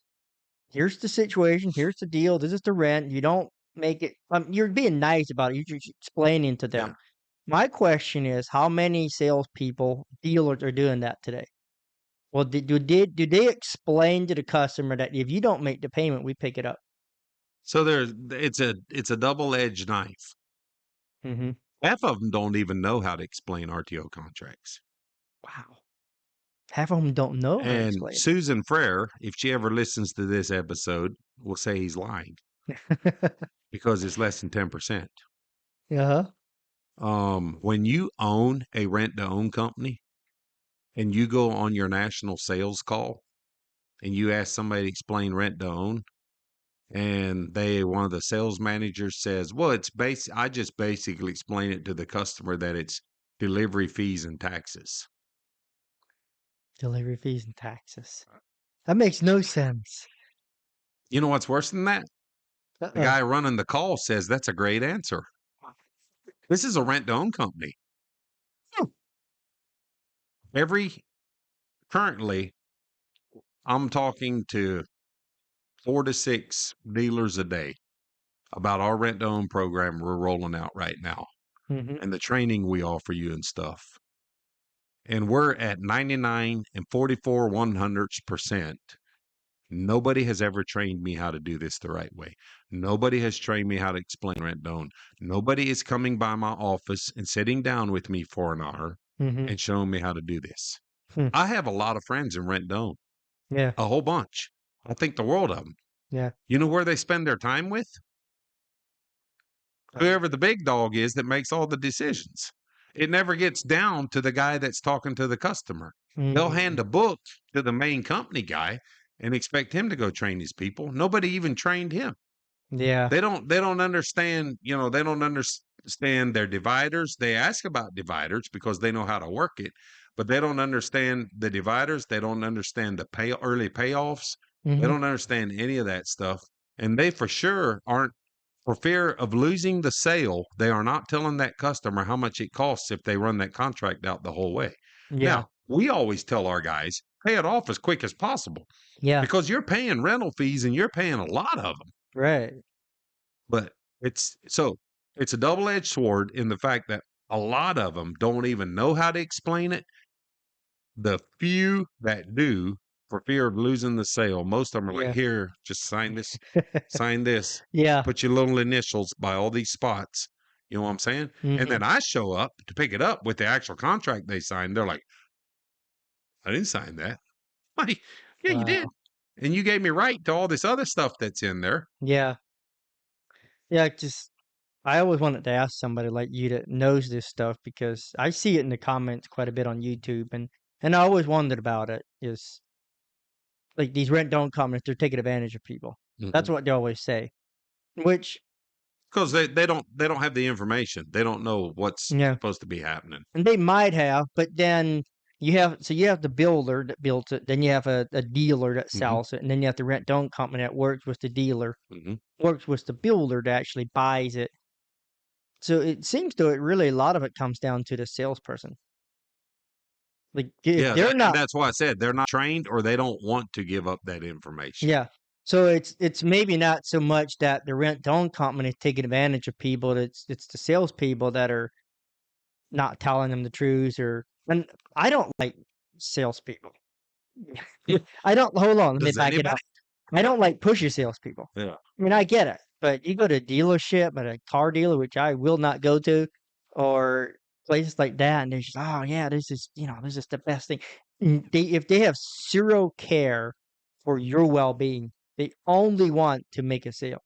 "Here's the situation, here's the deal, this is the rent." You don't make it you're being nice about it, you're just explaining to them. Yeah. My question is, how many salespeople, dealers are doing that today? Well, do they explain to the customer that if you don't make the payment, we pick it up? So it's a double-edged knife. Mhm. Half of them don't even know how to explain RTO contracts. Wow. Half of them don't know how to And explain Susan Frere, if she ever listens to this episode, will say he's lying it. because it's less than 10%. Uh-huh. When you own a rent to own company and you go on your national sales call and you ask somebody to explain rent to own, and one of the sales managers says, "Well, I just basically explain it to the customer that it's delivery fees and taxes." Delivery fees and taxes. That makes no sense. You know what's worse than that? The Uh-uh. guy running the call says that's a great answer. This is a rent to own company. Hmm. Every Currently, I'm talking to 4 to 6 dealers a day about our rent to own program we're rolling out right now Mhm. and the training we offer you and stuff. And we're at 99 and 44 100%. Nobody has ever trained me how to do this the right way. Nobody has trained me how to explain rent to own. Nobody is coming by my office and sitting down with me for an hour Mhm. and showing me how to do this. Hmm. I have a lot of friends in rent to own, Yeah. a whole bunch. I think the world of them. Yeah. You know where they spend their time with? Uh, Whoever the big dog is that makes all the decisions. It never gets down to the guy that's talking to the customer. They'll hand mm. a book to the main company guy and expect him to go train his people. Nobody even trained him. Yeah. They don't understand, they don't understand their dividers. They ask about dividers because they know how to work it, but they don't understand the dividers. They don't understand the early payoffs. They Mhm. don't understand any of that stuff. And they for sure aren't, for fear of losing the sale, they are not telling that customer how much it costs if they run that contract out the whole way. Yeah. Now, we always tell our guys, pay it off as quick as possible Yeah. because you're paying rental fees and you're paying a lot of them. Right. But it's a double-edged sword in the fact that a lot of them don't even know how to explain it. The few that do, for fear of losing the sale, most of them are like, Yeah. "Here, just sign this, Yeah. put your little initials by all these spots." You know what I'm saying? And Mhm. then I show up to pick it up with the actual contract they signed. They're like, "I didn't sign that." Like, "Yeah, you did. Wow. And you gave me right to all this other stuff that's in there." Yeah. Yeah, just I always wanted to ask somebody like you that knows this stuff because I see it in the comments quite a bit on YouTube and I always wondered about it is like these rent don't comments, they're taking advantage of people. That's Mhm. what they always say. Which 'Cause they don't have the information. They don't know what's yeah, supposed to be happening. and they might have, but then you have the builder that built it, then you have a dealer that Mhm, sells it, and then you have the rent don't company that works with the dealer, mhm. works with the builder that actually buys it. So it seems to it really a lot of it comes down to the salesperson. Like if Yeah, that they're and not that's why I said they're not trained or they don't want to give up that information. yeah. So it's maybe not so much that the rent to own company is taking advantage of people, it's the salespeople that are not telling them the truth or and I don't like salespeople. I don't hold on, let me Does back it anybody? up. I don't like pushy salespeople. Yeah. I mean, I get it, but you go to a dealership at a car dealer, which I will not go to, or places like that, and they're just, oh yeah, this is the best thing. If they have zero care for your well-being, they only want to make a sale.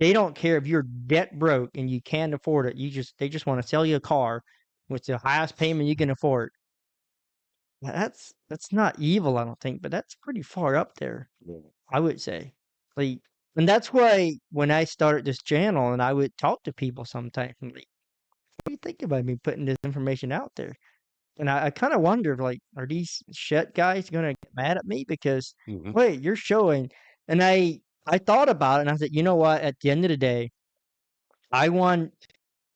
They don't care if you're debt broke and you can't afford it. They just want to sell you a car with the highest payment you can afford. That's not evil, I don't think, but that's pretty far up there. Yeah. I would say. Like, and that's why when I started this channel and I would talk to people sometimes, I'm like, what do you think about me putting this information out there? And I kind of wondered, like, are these shit guys gonna get mad at me? Because Mhm. wait, you're showing and I thought about it and I said, you know what, at the end of the day, I want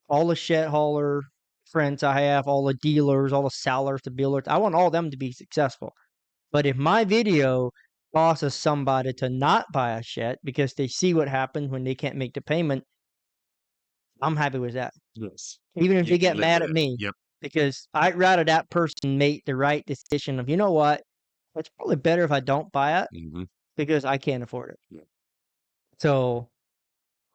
all the shit hauler friends I have, all the dealers, all the sellers, the builders, I want all them to be successful. But if my video causes somebody to not buy a shed because they see what happens when they can't make the payment, I'm happy with that. Yes. Even if You they can get live mad with at it. me, Yep. because I'd rather that person make the right decision of, you know what? It's probably better if I don't buy it Mhm. because I can't afford it. Yeah. So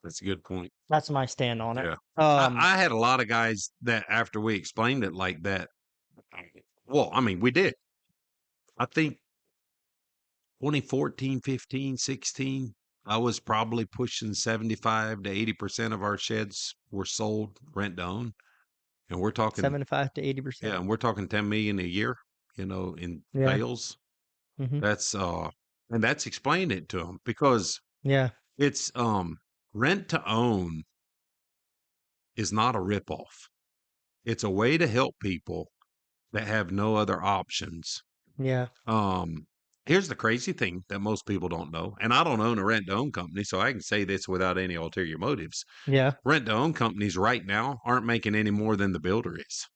That's a good point. that's my stand on it. Yeah. I Um, I had a lot of guys that after we explained it like that well, I mean, we did. I think 2014, 15, 16, I was probably pushing 75 to 80% of our sheds were sold rent to own, and we're talking 75 to yeah, 80%. and we're talking 10 million a year, in Yeah. sales. Mhm. That's and that's explained it to them because Yeah. it's rent to own is not a ripoff. It's a way to help people that have no other options. Yeah. Um, here's the crazy thing that most people don't know, and I don't own a rent to own company, so I can say this without any ulterior motives. Yeah. Rent to own companies right now aren't making any more than the builder is.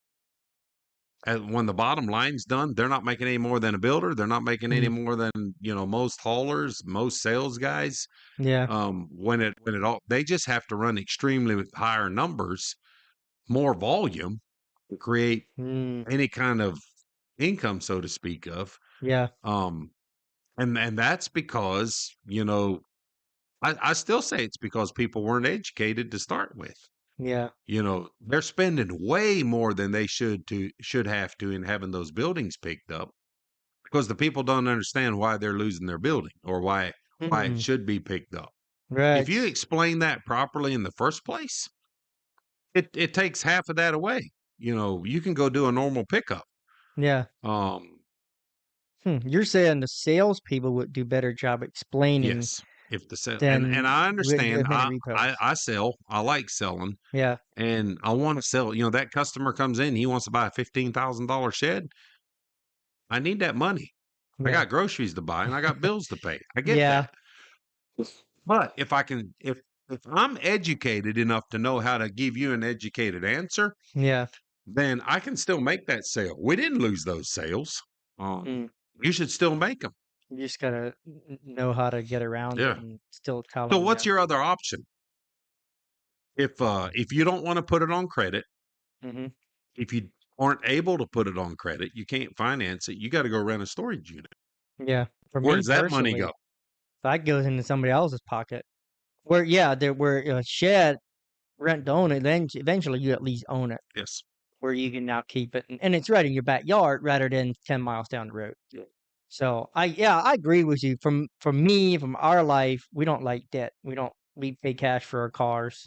And when the bottom line's done, they're not making any more than a builder. They're not making any Mhm. more than most haulers, most sales guys. Yeah. When it all they just have to run extremely with higher numbers, more volume to create Mm. any kind of income, so to speak of. Yeah. Um, and that's because I still say it's because people weren't educated to start with. Yeah. They're spending way more than they should have to in having those buildings picked up because the people don't understand why they're losing their building or why it Mm. should be picked up. If you Right. explain that properly in the first place, it takes half of that away. You can go do a normal pickup. Yeah. Um, You're saying the salespeople would do better job explaining yes, if the sale and than I wouldn't do understand. as many repos. I sell. I like selling, Yeah, and I want to sell. That customer comes in, he wants to buy a $15,000 shed. I need that money. I yeah, got groceries to buy and I got bills to pay. I get yeah, that. But if I'm educated enough to know how to give you an educated answer, yeah, then I can still make that sale. We didn't lose those sales. Um, Mm. you should still make them. You just gotta know how to get around it Yeah. and still tell So them, what's yeah. your other option? If you don't want to put it on credit, Hmm. if you aren't able to put it on credit, you can't finance it. You got to go rent a storage unit. Yeah. For Where me does that money personally, go? that goes into somebody else's pocket. Where, yeah, there where a shed rent to own it, then eventually you at least own it, Yes. where you can now keep it, and it's right in your backyard rather than 10 miles down the road. Yeah. So I agree with you. From me, from our life, we don't like debt. We pay cash for our cars,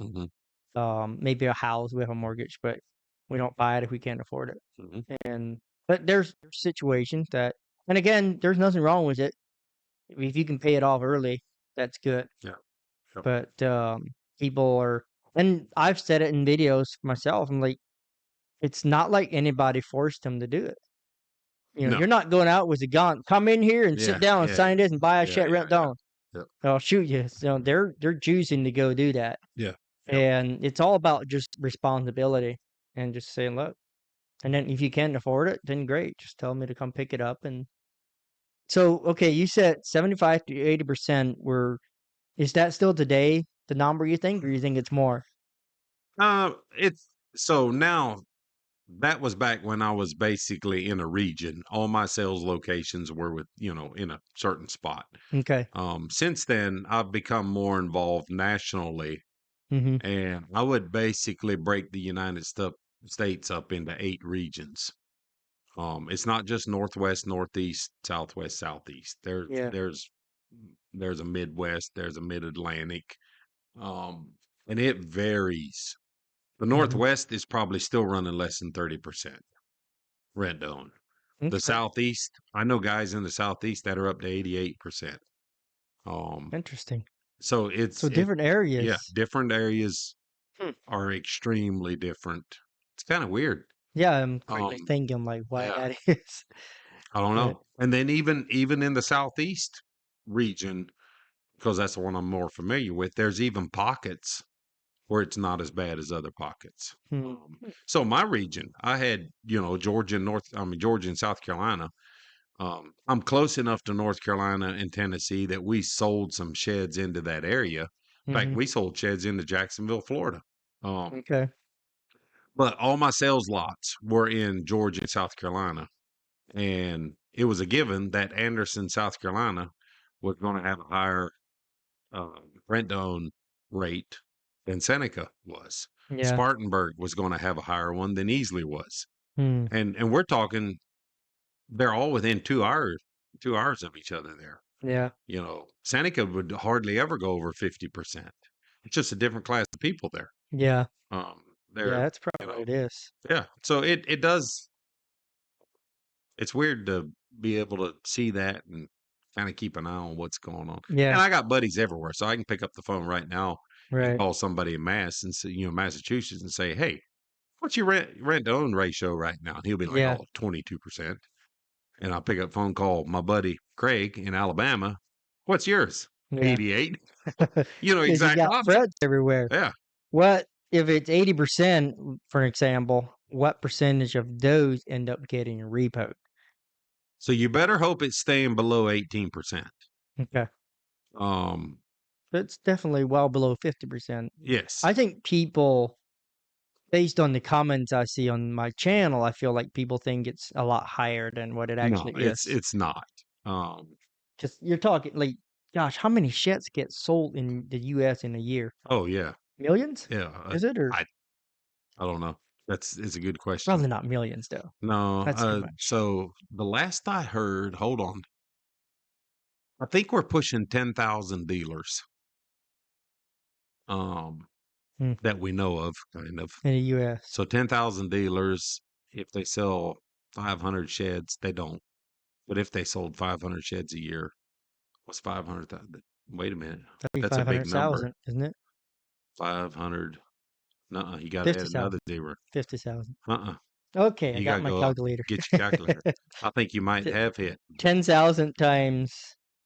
Hmm. maybe a house, we have a mortgage, but we don't buy it if we can't afford it. Hmm. And but there's situations that, and again, there's nothing wrong with it. If you can pay it off early, that's good. Yeah. Yep. But people are, and I've said it in videos myself. I'm like, it's not like anybody forced them to do it. No. You're not going out with a gun. Come in here and sit Yeah. down and Yeah. sign this and buy a Yeah. shed Yeah. rent Yeah. down. Yep. I'll shoot you. So they're choosing to go do that, Yeah. Yep. and it's all about just responsibility and just saying, look. And then if you can't afford it, then great. Just tell me to come pick it up. And so, okay, you said 75 to 80% were. Is that still today the number you think, or you think it's more? It's so now that was back when I was basically in a region. All my sales locations were with, in a certain spot. Okay. Since then, I've become more involved nationally, Mm-hmm. and I would basically break the States up into 8 regions. It's not just Northwest, Northeast, Southwest, Southeast. Yeah. There's a Midwest, there's a Mid Atlantic, and it varies. The Mm-hmm. Northwest is probably still running less than 30% rent to own. The Okay. Southeast, I know guys in the Southeast that are up to 88%. Um, Interesting. so So different yeah, areas. different areas Hmm. are extremely different. It's kind of weird. Yeah, I'm Um, currently thinking like why yeah, that is. I don't But know. And then even in the Southeast region, because that's the one I'm more familiar with, there's even pockets where it's not as bad as other pockets. hmm. So my region, I had, Georgia and South Carolina. I'm close enough to North Carolina and Tennessee that we sold some sheds into that area. In fact, Mm-hmm. we sold sheds into Jacksonville, Florida. Um, Okay. but all my sales lots were in Georgia and South Carolina. And it was a given that Anderson, South Carolina was going to have a higher rent to own rate than Seneca was. Yeah. Spartanburg was going to have a higher one than Easley was. Hmm. And we're talking they're all within 2 hours of each other there. Yeah. Seneca would hardly ever go over 50%. It's just a different class of people there. Yeah. Um, Yeah. they're, That's you probably know, what it is. yeah. So it does. It's weird to be able to see that and kind of keep an eye on what's going on. And Yeah. I got buddies everywhere, so I can pick up the phone right now and Right. call somebody in Mass and say, Massachusetts, and say, "Hey, what's your rent to own ratio right now?" And he'll be like, Yeah. "Oh, 22%." And I'll pick up phone call my buddy Craig in Alabama. What's yours? Yeah. 88. Because you Exact got opposite. friends everywhere. Yeah. What if it's 80%, for example, what percentage of those end up getting repoed? So you better hope it's staying below 18%. Okay. Um, That's definitely well below 50%. yes. I think people, based on the comments I see on my channel, I feel like people think it's a lot higher than what it No, actually it's is. it's not. Um, Just you're talking like, gosh, how many sheds get sold in the US in a year? oh yeah. Millions? Yeah. Is it? Or I I don't know. It's a good question. probably not millions though. No, That's too much. so the last I heard, hold on. I think we're pushing 10,000 dealers. Um, Hmm. that we know of, kind of. In the US. So 10,000 dealers, if they sell 500 sheds, they don't. But if they sold 500 sheds a year, what's 500,000? Wait a minute. That'd be That's a big number. 500,000, isn't it? 500. No, you got to add another 50,000. zero. 50,000. Uh-uh. Okay, I You got got to my go up. calculator. Get your calculator. I think you might T- have hit 10,000 times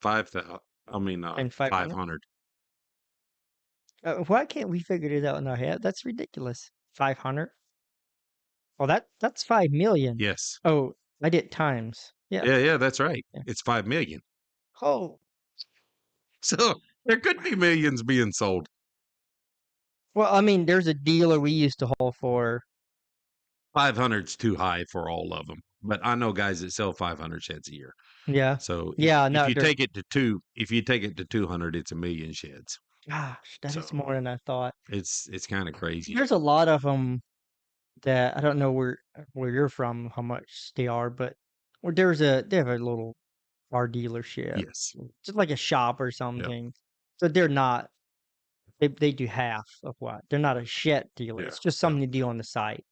5,000. and 500. 500. Why can't we figure it out in our head? That's ridiculous. 500. Well, that's 5,000,000. Yes. Oh, I did times. Yeah, Yeah, that's right. yeah. It's 5,000,000. Oh, So there could be millions being sold. well, I mean, there's a dealer we used to haul for. 500's too high for all of them, but I know guys that sell 500 sheds a year. Yeah. So Yeah, if no, you they're take it to 2, if you take it to 200, it's a million sheds. gosh, that is So more than I thought. it's kind of crazy. There's a lot of them that I don't know where you're from, how much they are, but where they have a little car dealership, Yes. just like a shop or Yep. something. So they're not they do half of what they're not a shed dealer. Yeah. It's just Yeah. something to do on the side.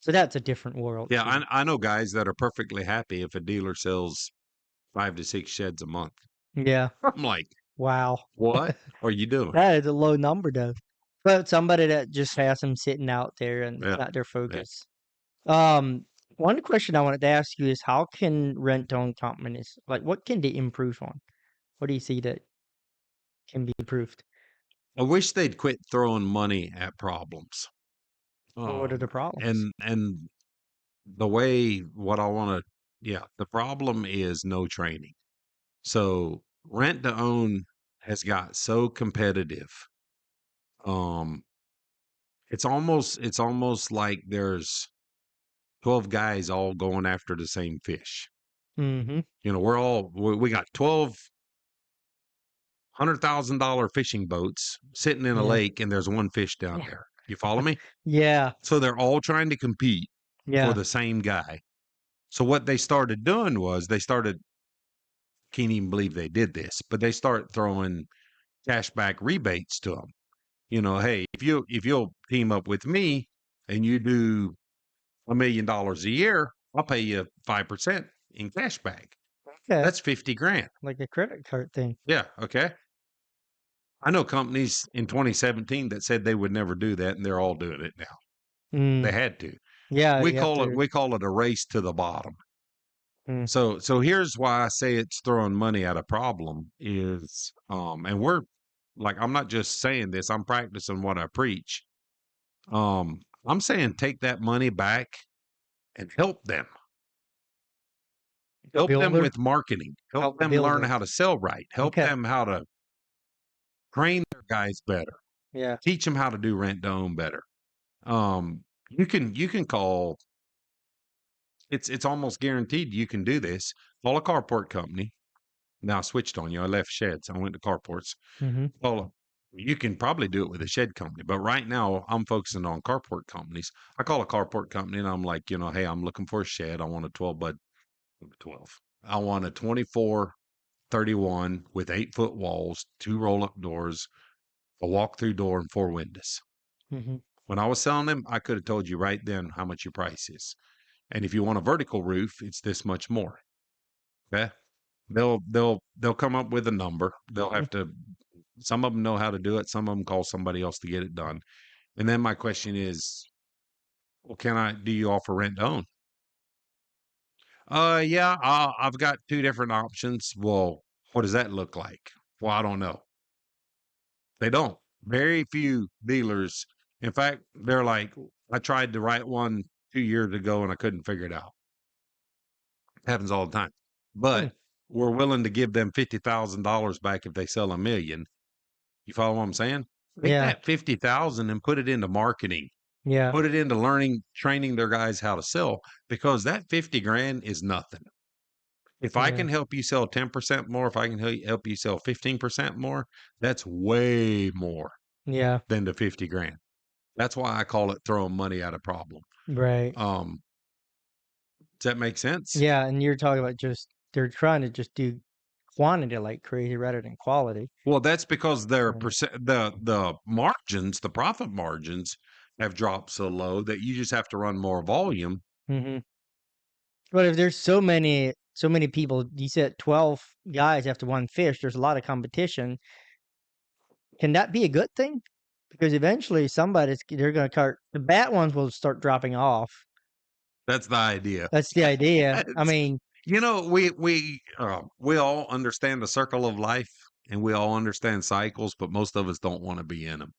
So that's a different world Yeah. too. I know guys that are perfectly happy if a dealer sells 5 to 6 sheds a month. Yeah. I'm like, Wow. what are you doing? That is a low number though. But somebody that just has them sitting out there and it's Yeah. not their Yeah. focus. Um, one question I wanted to ask you is how can rent-own companies, like what can they improve on? What do you see that can be improved? I wish they'd quit throwing money at problems. Or what are the problems? And the way what I want to, yeah, the problem is no training. So rent to own has got so competitive. Um, it's almost like there's 12 guys all going after the same fish. Mhm. We got 12 $100,000 fishing boats sitting in a Yeah. lake and there's one fish down Yeah. there. You follow me? Yeah. So they're all trying to compete for Yeah. the same guy. So what they started doing was they started can't even believe they did this, but they start throwing cashback rebates to them. Hey, if you'll team up with me and you do $1 million a year, I'll pay you 5% in cashback. Okay. That's 50 grand. Like a credit card thing. Yeah. Okay. I know companies in 2017 that said they would never do that, and they're all doing it now. They Mm. had to. Yeah, We you have call it to we call it a race to the bottom. mm. So here's why I say it's throwing money at a problem is and we're like I'm not just saying this, I'm practicing what I preach. I'm saying take that money back and help them. Help them Builder, with marketing. Help help the them learn builder. how to sell right. Help Okay. them how to train their guys better. Yeah. Teach them how to do rent to own better. You can call it's almost guaranteed you can do this. Call a carport company. Now I switched on you. I left sheds. I went to carports. Mhm. Well, you can probably do it with a shed company, but right now I'm focusing on carport companies. I call a carport company and I'm like, hey, I'm looking for a shed. I want a 12 by 12. I want a 24/31 with 8-foot walls, 2 roll up doors, a walk through door, and 4 windows. Mhm. When I was selling them, I could have told you right then how much your price is. And if you want a vertical roof, it's this much more. Okay. They'll come up with a number. They'll Mhm. have to some of them know how to do it, some of them call somebody else to get it done. And then my question is, well, do you offer rent to own? Yeah, I've got 2 different options. Well, what does that look like? Well, I don't know. They don't. Very few dealers. In fact, they're like, I tried to write one 2 years ago and I couldn't figure it out. Happens all the time. Hmm. But we're willing to give them $50,000 back if they sell a million. You follow what I'm saying? Take Yeah. that 50,000 and put it into marketing. Yeah. Put it into learning, training their guys how to sell because that 50 grand is nothing. If I Yeah. can help you sell 10% more, if I can help you sell 15% more, that's way more Yeah. than the 50 grand. That's why I call it throwing money at a problem. Right. Um, does that make sense? Yeah, and you're talking about just they're trying to just do quantity like crazy rather than quality. Well, that's because their And the margins, the profit margins have dropped so low that you just have to run more volume. mhm. But if there's so many people, you said 12 guys after one fish, there's a lot of competition. Can that be a good thing? Because eventually they're gonna start the bad ones will start dropping off. That's the idea. That's the idea. I It's mean, we all understand the circle of life and we all understand cycles, but most of us don't want to be in them.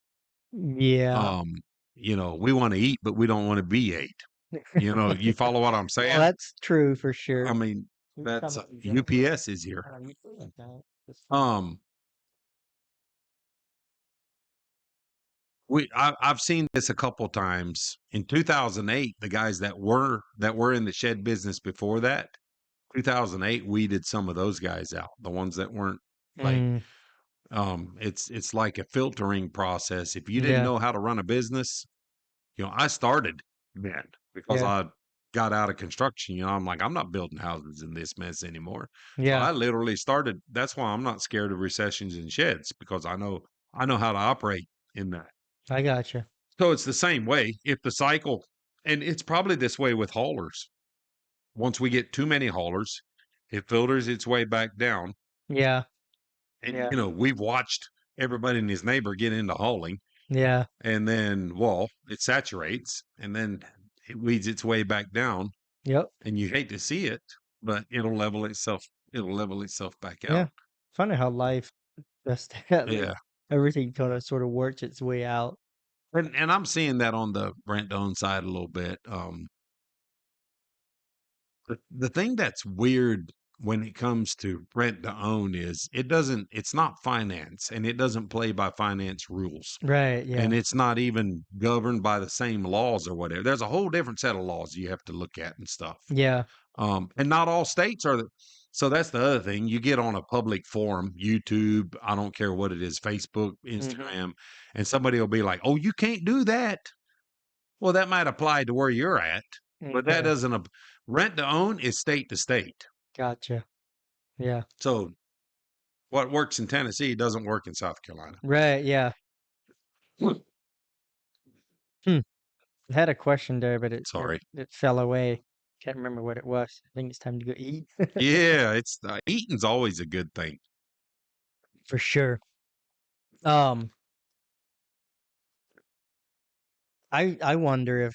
yeah. Um, we want to eat, but we don't want to be ate. You know, you follow what I'm Well, saying? that's true for I sure. mean, that's UPS is here. Um, I've seen this a couple times. In 2008, the guys that were in the shed business before that, 2008 weeded some of those guys out. The ones that weren't like Mm, it's like a filtering process. If you didn't yeah, know how to run a business, I started then because yeah, I got out of construction. I'm like, I'm not building houses in this mess anymore. So yeah. I literally started. That's why I'm not scared of recessions and sheds because I know how to operate in that. I gotcha. So it's the same way. If the cycle, and it's probably this way with haulers. Once we get too many haulers, it filters its way back down. Yeah, And, yeah, we've watched everybody and his neighbor get into hauling. yeah. And then, well, it saturates and then it weeds its way back down. Yep. And you hate to see it, but it'll level itself back Yeah. out. Funny how life just like Yeah. everything kind of sort of works its way out. And I'm seeing that on the rent to own side a little bit. The thing that's weird when it comes to rent to own is it's not finance and it doesn't play by finance rules. Right. And Yeah. it's not even governed by the same laws or whatever. There's a whole different set of laws you have to look at and stuff. Yeah. And not all states are so that's the other thing. You get on a public forum, YouTube, I don't care what it is, Facebook, Hmm. Instagram, and somebody will be like, "Oh, you can't do that." Well, that might apply to where you're at, but that Okay. doesn't rent to own is state to state. Gotcha. Yeah. So what works in Tennessee doesn't work in South Carolina. Right. Yeah. Hmm. I had a question there, but it Sorry. it fell away. Can't remember what it was. I think it's time to go eat. Yeah, it's eating's always a good thing. For sure. Um, I wonder if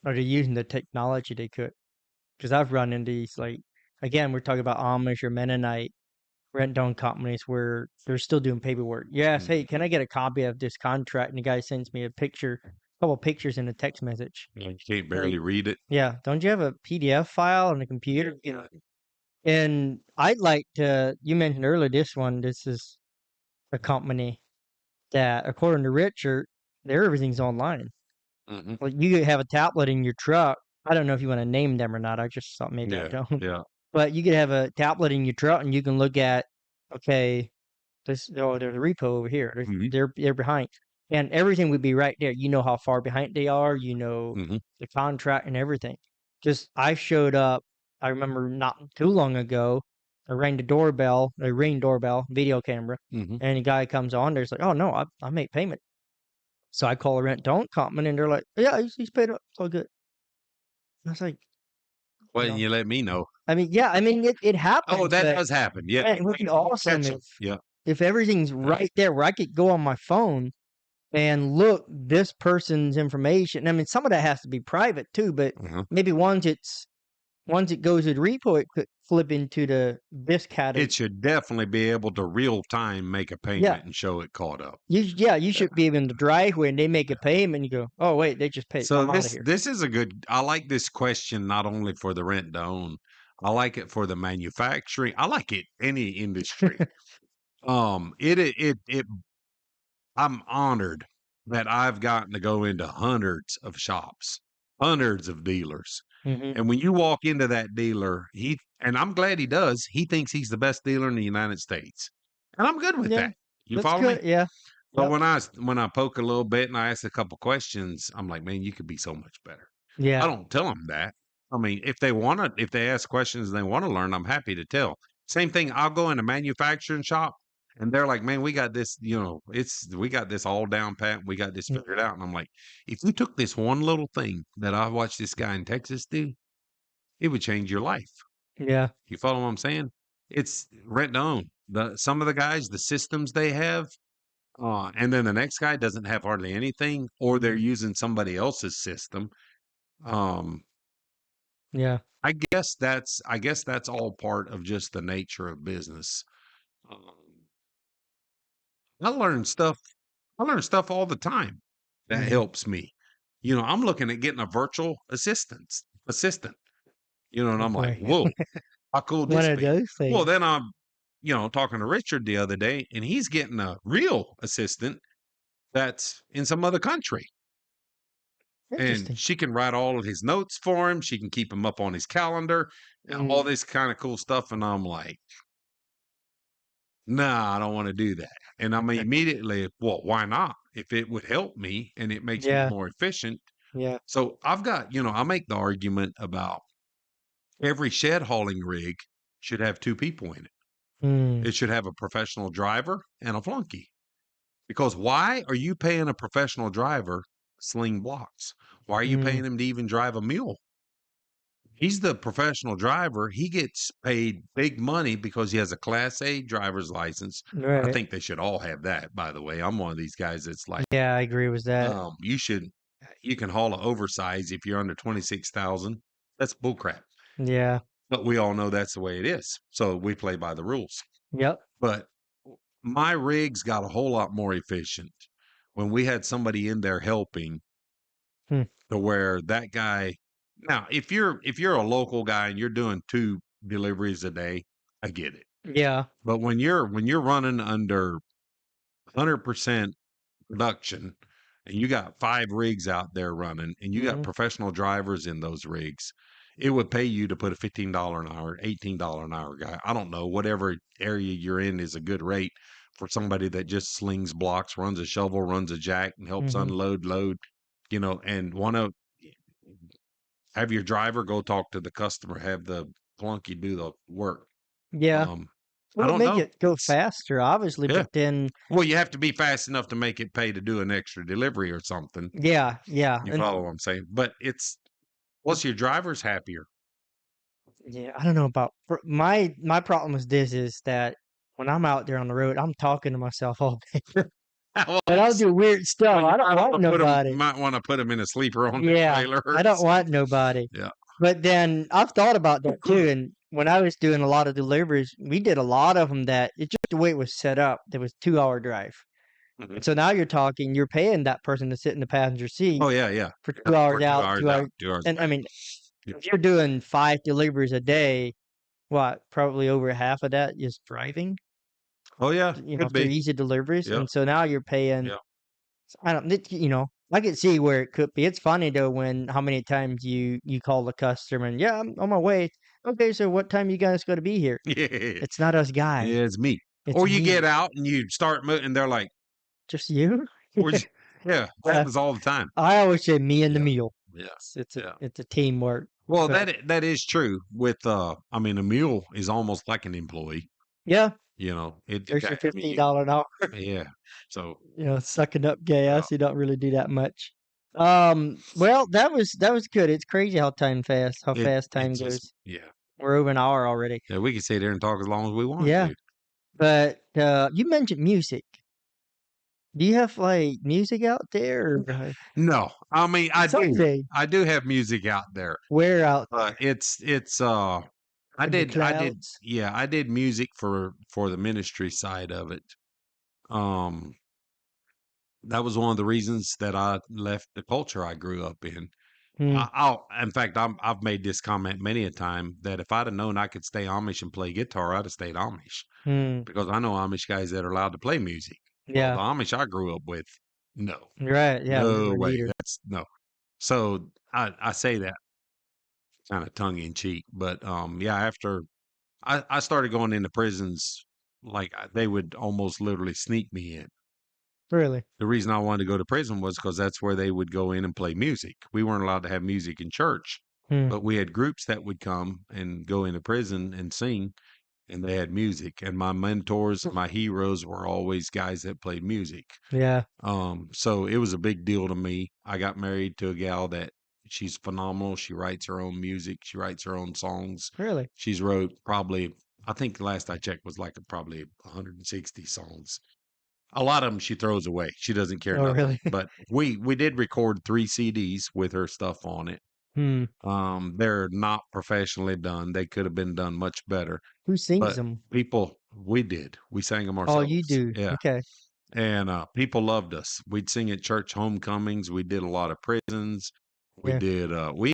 are they using the technology they could? Because I've run into these like again, we're talking about Amish or Mennonite rent-down companies where they're still doing paperwork. Yes, hey, can Mhm. I get a copy of this contract? And the guy sends me a picture, a couple pictures in a text message. You can't Like, barely read it. yeah, don't you have a PDF file on the computer? And I'd like to, you mentioned earlier this is a company that, according to Richard, everything's online. Mhm. Like you could have a tablet in your truck. I don't know if you want to name them or not. I just thought maybe I Yeah, don't. yeah. But you could have a tablet in your truck and you can look at, okay, there's a repo over here. Mhm, They're behind, and everything would be right there. You know how far behind they are. You know mhm, the contract and everything. Just I showed up. I remember not too long ago. I rang the doorbell, a Ring doorbell, video camera, mhm. and the guy comes on. There's like, oh no, I make payment. So I call a rent don't company, and they're like, yeah, he's paid up, it's all good. I was like, Why you didn't know, you let me know? I mean, yeah, I mean it Oh, happens, that but does happen. Yeah, man, it would be awesome catch 'em. if Yeah. everything's right there where I could go on my phone and look this person's information. I mean, some of that has to be private too, but Uh-huh. maybe once it goes to the repo, it could flip into this category. It should definitely be able to real time make a Yeah, payment and show it caught up. you Yeah, should be in the driveway and they make a yeah. payment. You go, oh wait, they just paid. So I'm out of this here. this is a good I like this question not only for the rent to own, I like it for the manufacturing. I like it any industry. It I'm honored that I've gotten to go into hundreds of shops, hundreds of dealers. Hmm. And when you walk into that dealer, and I'm glad he does, he thinks he's the best dealer in the United States. And I'm good with Yeah, that. You that's follow me? good. Yeah, But yep, when I poke a little bit and I ask a couple questions, I'm like, man, you could be so much better. I yeah, don't tell them that. I mean, if they ask questions and they want to learn, I'm happy to tell. Same thing. I'll go in a manufacturing shop and they're like, man, we got this, we got this all down pat. We got this mm, figured out. And I'm like, if you took this one little thing that I watched this guy in Texas do, it would change your life. yeah, You follow what I'm saying? It's rent to own. Some of the guys, the systems they have, and then the next guy doesn't have hardly anything, or they're using somebody else's system. Um, yeah. I guess that's all part of just the nature of business. Um, I learn stuff. I learn stuff all the time that Hmm. helps me. I'm looking at getting a virtual assistant, and Oh I'm like, boy. whoa, how cool would One this of be? those Well, things. then I'm, talking to Richard the other day, and he's getting a real assistant that's in some other country. And Interesting. she can write all of his notes for him. She can keep him up on his calendar and all Mm, this kind of cool stuff. And I'm like, nah, I don't want to do that. And I'm immediately, well, why not? If it would help me and it makes me yeah, more efficient. yeah. So I've got, I make the argument about every shed hauling rig should have two people in it. Mm, It should have a professional driver and a flunky. Because why are you paying a professional driver sling blocks? Why are you mm, paying him to even drive a mule? He's the professional driver. He gets paid big money because he has a Class A driver's license. I right. think they should all have that, by the way. I'm one of these guys that's like, Yeah, I agree with that. you can haul an oversize if you're under 26,000. That's bullcrap. Yeah. But we all know that's the way it is. So we play by the rules. Yep. But my rigs got a whole lot more efficient when we had somebody in there helping Hmm. to where that guy. Now, if you're a local guy and you're doing 2 deliveries a day, I get it. Yeah. But when you're running under 100% production and you got 5 rigs out there running and you got Hmm. professional drivers in those rigs, it would pay you to put a $15 an hour, $18 an hour guy. I don't know, whatever area you're in is a good rate for somebody that just slings blocks, runs a shovel, runs a jack, and helps Hmm. unload, load, and wanna have your driver go talk to the customer, have the flunky do the work. Yeah. Um, I Well, don't make know. it go faster, obviously, Yeah. but then, Well, you have to be fast enough to make it pay to do an extra delivery or something. yeah, yeah, You and follow what I'm saying? But it's plus your driver's happier. yeah, I don't know about my problem with this is that when I'm out there on the road, I'm talking to myself all day, Well, and I'll do weird stuff. well, you I don't might want wanna put them. nobody. You might wanna put them in a sleeper on that Yeah, trailer or I don't want something. nobody. Yeah. But then I've thought about that too, and when I was doing a lot of deliveries, we did a lot of them that it's just the way it was set up. There was 2-hour drive. Mhm. And so now you're paying that person to sit in the passenger seat Oh, yeah, yeah. for Yeah, 2 hours for 2 out, hours 2 hours, out, 2 hours and I back. mean, Yep. if you're doing 5 deliveries a day, what, probably over half of that is driving, Oh, yeah, could through be. easy deliveries, Yep, and so now you're paying yep. I don't I could see where it could be. It's funny though when how many times you call the customer and, "Yeah, I'm on my way." "Okay, so what time you guys gonna be here?" Yeah. "It's not us guys, Yeah, it's me. it's Or you get me." out and you start moving, and they're like, "Just you?" "Where's" Yeah, Uh, happens all the time. I always say me and the Yeah, meal. yeah, It's a yeah. it's a teamwork, Well, but that is true with, I mean, a mule is almost like an employee, yeah, there's your I mean, you $50 an hour, yeah. So, sucking up yeah, gas, you don't really do that much. Well, that was good. It's crazy how fast it time just goes. yeah. We're over an hour already. Yeah, we can sit there and talk as long as we want Yeah, to. but, you mentioned music. Do you have, like, music out there or, No, I mean, I do. someday? I do have music out there, Where out but there? I In the did clouds? yeah, I did music for the ministry side of it. Um, that was one of the reasons that I left the culture I grew up in. Hmm, In fact, I've made this comment many a time that if I'd have known I could stay Amish and play guitar, I'd have stayed Amish hmm, because I know Amish guys that are allowed to play music. Well, the yeah, Amish I grew up with, no, right, yeah, we no were way. neither. That's no. So I say that kind of tongue in cheek, but yeah, after I started going into prisons, like they would almost literally sneak me in. Really? The reason I wanted to go to prison was because that's where they would go in and play music. We weren't allowed to have music in church, Hmm, but we had groups that would come and go into prison and sing, and they had music. And my mentors, my heroes were always guys that played music. yeah, So it was a big deal to me. I got married to a gal that she's phenomenal. She writes her own music. She writes her own songs. really? She's wrote probably, I think the last I checked was like probably 160 songs. A lot of them she throws away. She doesn't care Oh, nothing. really? But we did record 3 CDs with her stuff on it. Hmm, They're not professionally done. They could have been done much better. who sings But them? we sang them Oh, you ourselves. do, Yeah. okay. and people loved us. We'd sing at church homecomings. We did a lot of prisons. We Yeah. did. We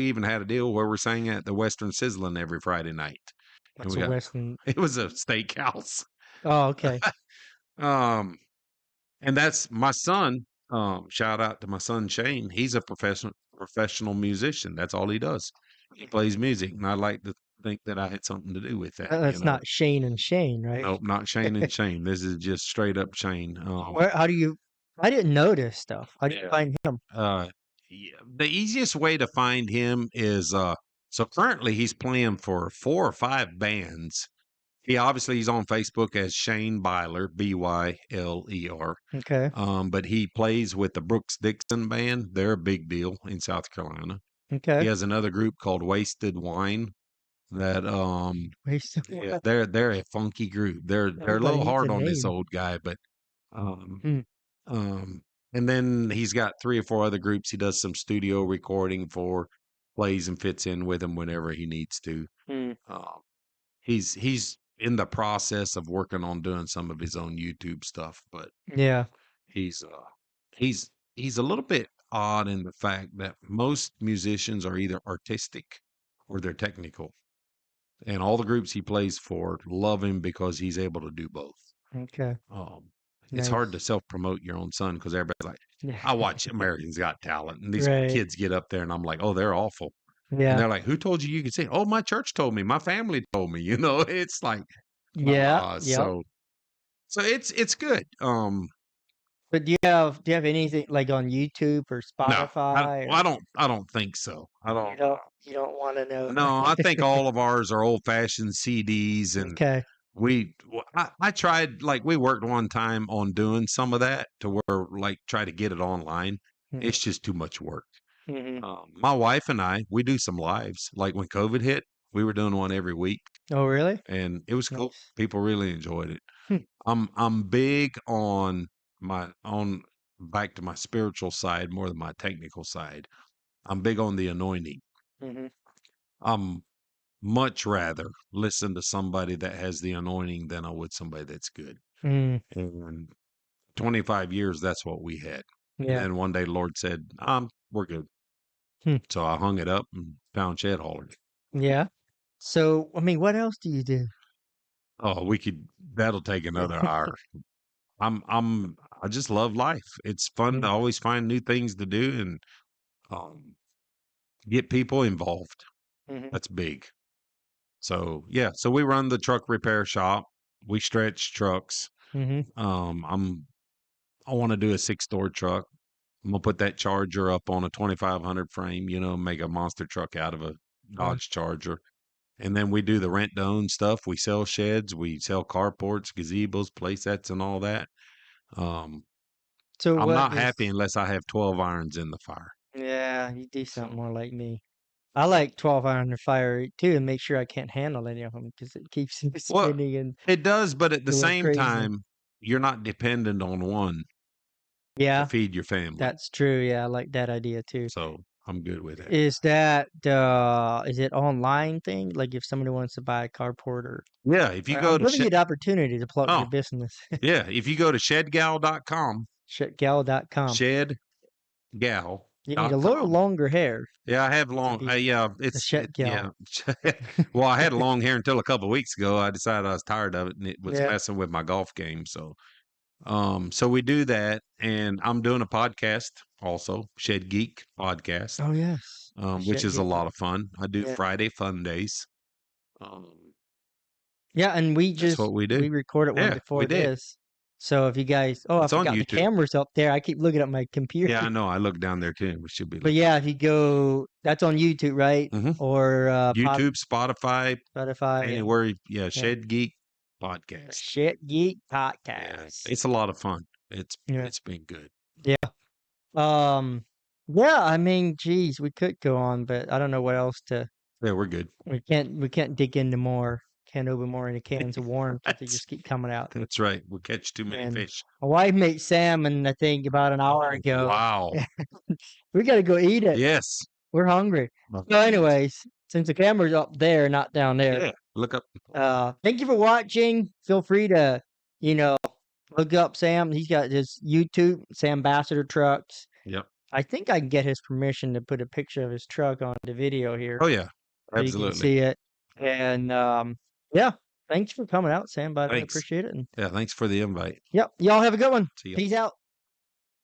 even had a deal where we sang at the Western Sizzlin' every Friday night, and What's we a got Western? it was a steakhouse. Oh, okay. Um, and that's my son. Shout out to my son Shane. He's a professional musician. That's all he does. He plays music, and I like to think that I had something to do with that. That's not Shane and Shane, right? Nope, not Shane and Shane. This is just straight up Shane. Where? How do you? I didn't notice stuff. How do you Yeah. find him? Uh, yeah, the easiest way to find him is so currently he's playing for 4 or 5 bands. He's on Facebook as Shane Byler, Byler. Okay. But he plays with the Brooks Dixon band. They're a big deal in South Carolina. He Okay. has another group called Wasted Wine that Waste of yeah, what? they're a funky group. They're a Everybody little needs a hard on this name. old guy, but um Hmm. um and then he's got 3 or 4 other groups he does some studio recording for, plays and fits in with him whenever he needs to. Hmm. Um he's in the process of working on doing some of his own YouTube stuff, but Yeah. he's he's he's a little bit odd in the fact that most musicians are either artistic or they're technical. And all the groups he plays for love him because he's able to do both. Okay. Um, it's hard to Nice. self promote your own son because everybody's like, Yeah. I watch Americans Got Talent, and these Right. kids get up there, and I'm like, oh, they're awful. And Yeah. they're like, who told you could sing? Oh, my church told me, my family told me. It's like, Yeah. Yep. so it's good. But do you have anything like on YouTube or No, Spotify I or don't think so. I you don't. don't want to know? No, I think all of ours are old fashioned CDs, and Okay. I tried, like, we worked one time on doing some of that to where, like, try to get it online. Hmm. It's just too much work. Hmm. My wife and we do some lives. Like when COVID hit, we were doing one every week, Oh, really? and it was cool. Nice. People really enjoyed it. Hmm. I'm big on my on back to my spiritual side more than my technical side. I'm big on the anointing. Hmm. I'm much rather listen to somebody that has the anointing than I would somebody that's good. Mm. And 25 years, that's what we had. And Yeah. then one day, the Lord said, we're good. Hmm. So I hung it up and found Shed Holler. Yeah. So, I mean, what else do you do? Oh, that'll take another hour. I just love life. It's fun to Mm. always find new things to do and um, get people involved. Mhm. That's big. So, yeah. So we run the truck repair shop. We stretch trucks. Mhm. I want to do a 6-door truck. I'm gonna put that Charger up on a 2500 frame, make a monster truck out of a Yeah. Dodge Charger. And then we do the rent to own stuff. We sell sheds, we sell carports, gazebos, play sets, and all that. Um, So I'm what not does happy unless I have 12 irons in the fire. Yeah, you do something So, more like me. I like 12 iron to fire too and make sure I can't handle any of them because it keeps me well, spinning and it does, but at the going same crazy. time, you're not dependent on one to Yeah, feed your family. that's true. Yeah, I like that idea too. So I'm good with that. Is it online thing? Like if somebody wants to buy a carport or Yeah, if you go I'm to giving you the opportunity to plug your oh business. yeah, if you go to shedgal.com, Shitgal.com. You need a little shedgal.com. longer hair Yeah, I have to long. be Yeah, a yeah. Shitgal. Well, I had long hair until a couple of weeks ago. I decided I was tired of it, and it was Yeah. messing with my golf game. So we do that, and I'm doing a podcast also, Shed Geek podcast, Oh yes. The which shit is a geek. lot of fun. I do Yeah. Friday fun days. Um, Yeah, and that's what we do. we recorded one Yeah, we before did. this. So if you guys, I It's on forgot the YouTube. camera's up there. I keep looking at my computer. Yeah, I know. I look down there too. We should be But looking. yeah, if you go, that's on YouTube, right? Hmm. Or YouTube, Spotify, Spotify and anywhere. Yeah, yeah, Shed Geek the podcast. Shit Geek Yeah, Podcast. it's a lot of fun. Yeah. It's been good. Yeah. Um yeah, I mean, geez, we could go on, but I don't know what else to Yeah, we're good. we can't dig into more, can't open more into cans of worms because they That's just keep coming out. that's right. We catch too many And fish. my wife made salmon, I think, about an hour ago. Wow. We gotta go eat it. Yes. We're hungry. Oh, So, yes. anyways, since the camera's up there, not down there, Yeah. Look up. thank you for watching. Feel free to, you know, Look up Sam. He's got his YouTube, Sam Ambassador Trucks. Yep. I think I can get his permission to put a picture of his truck on the video here Oh yeah, so you can absolutely. see it. And yeah, thanks for coming out, Sam. But I Thanks. appreciate it. And Yeah, thanks for the invite. yep, y'all have a good one. See ya. Peace out.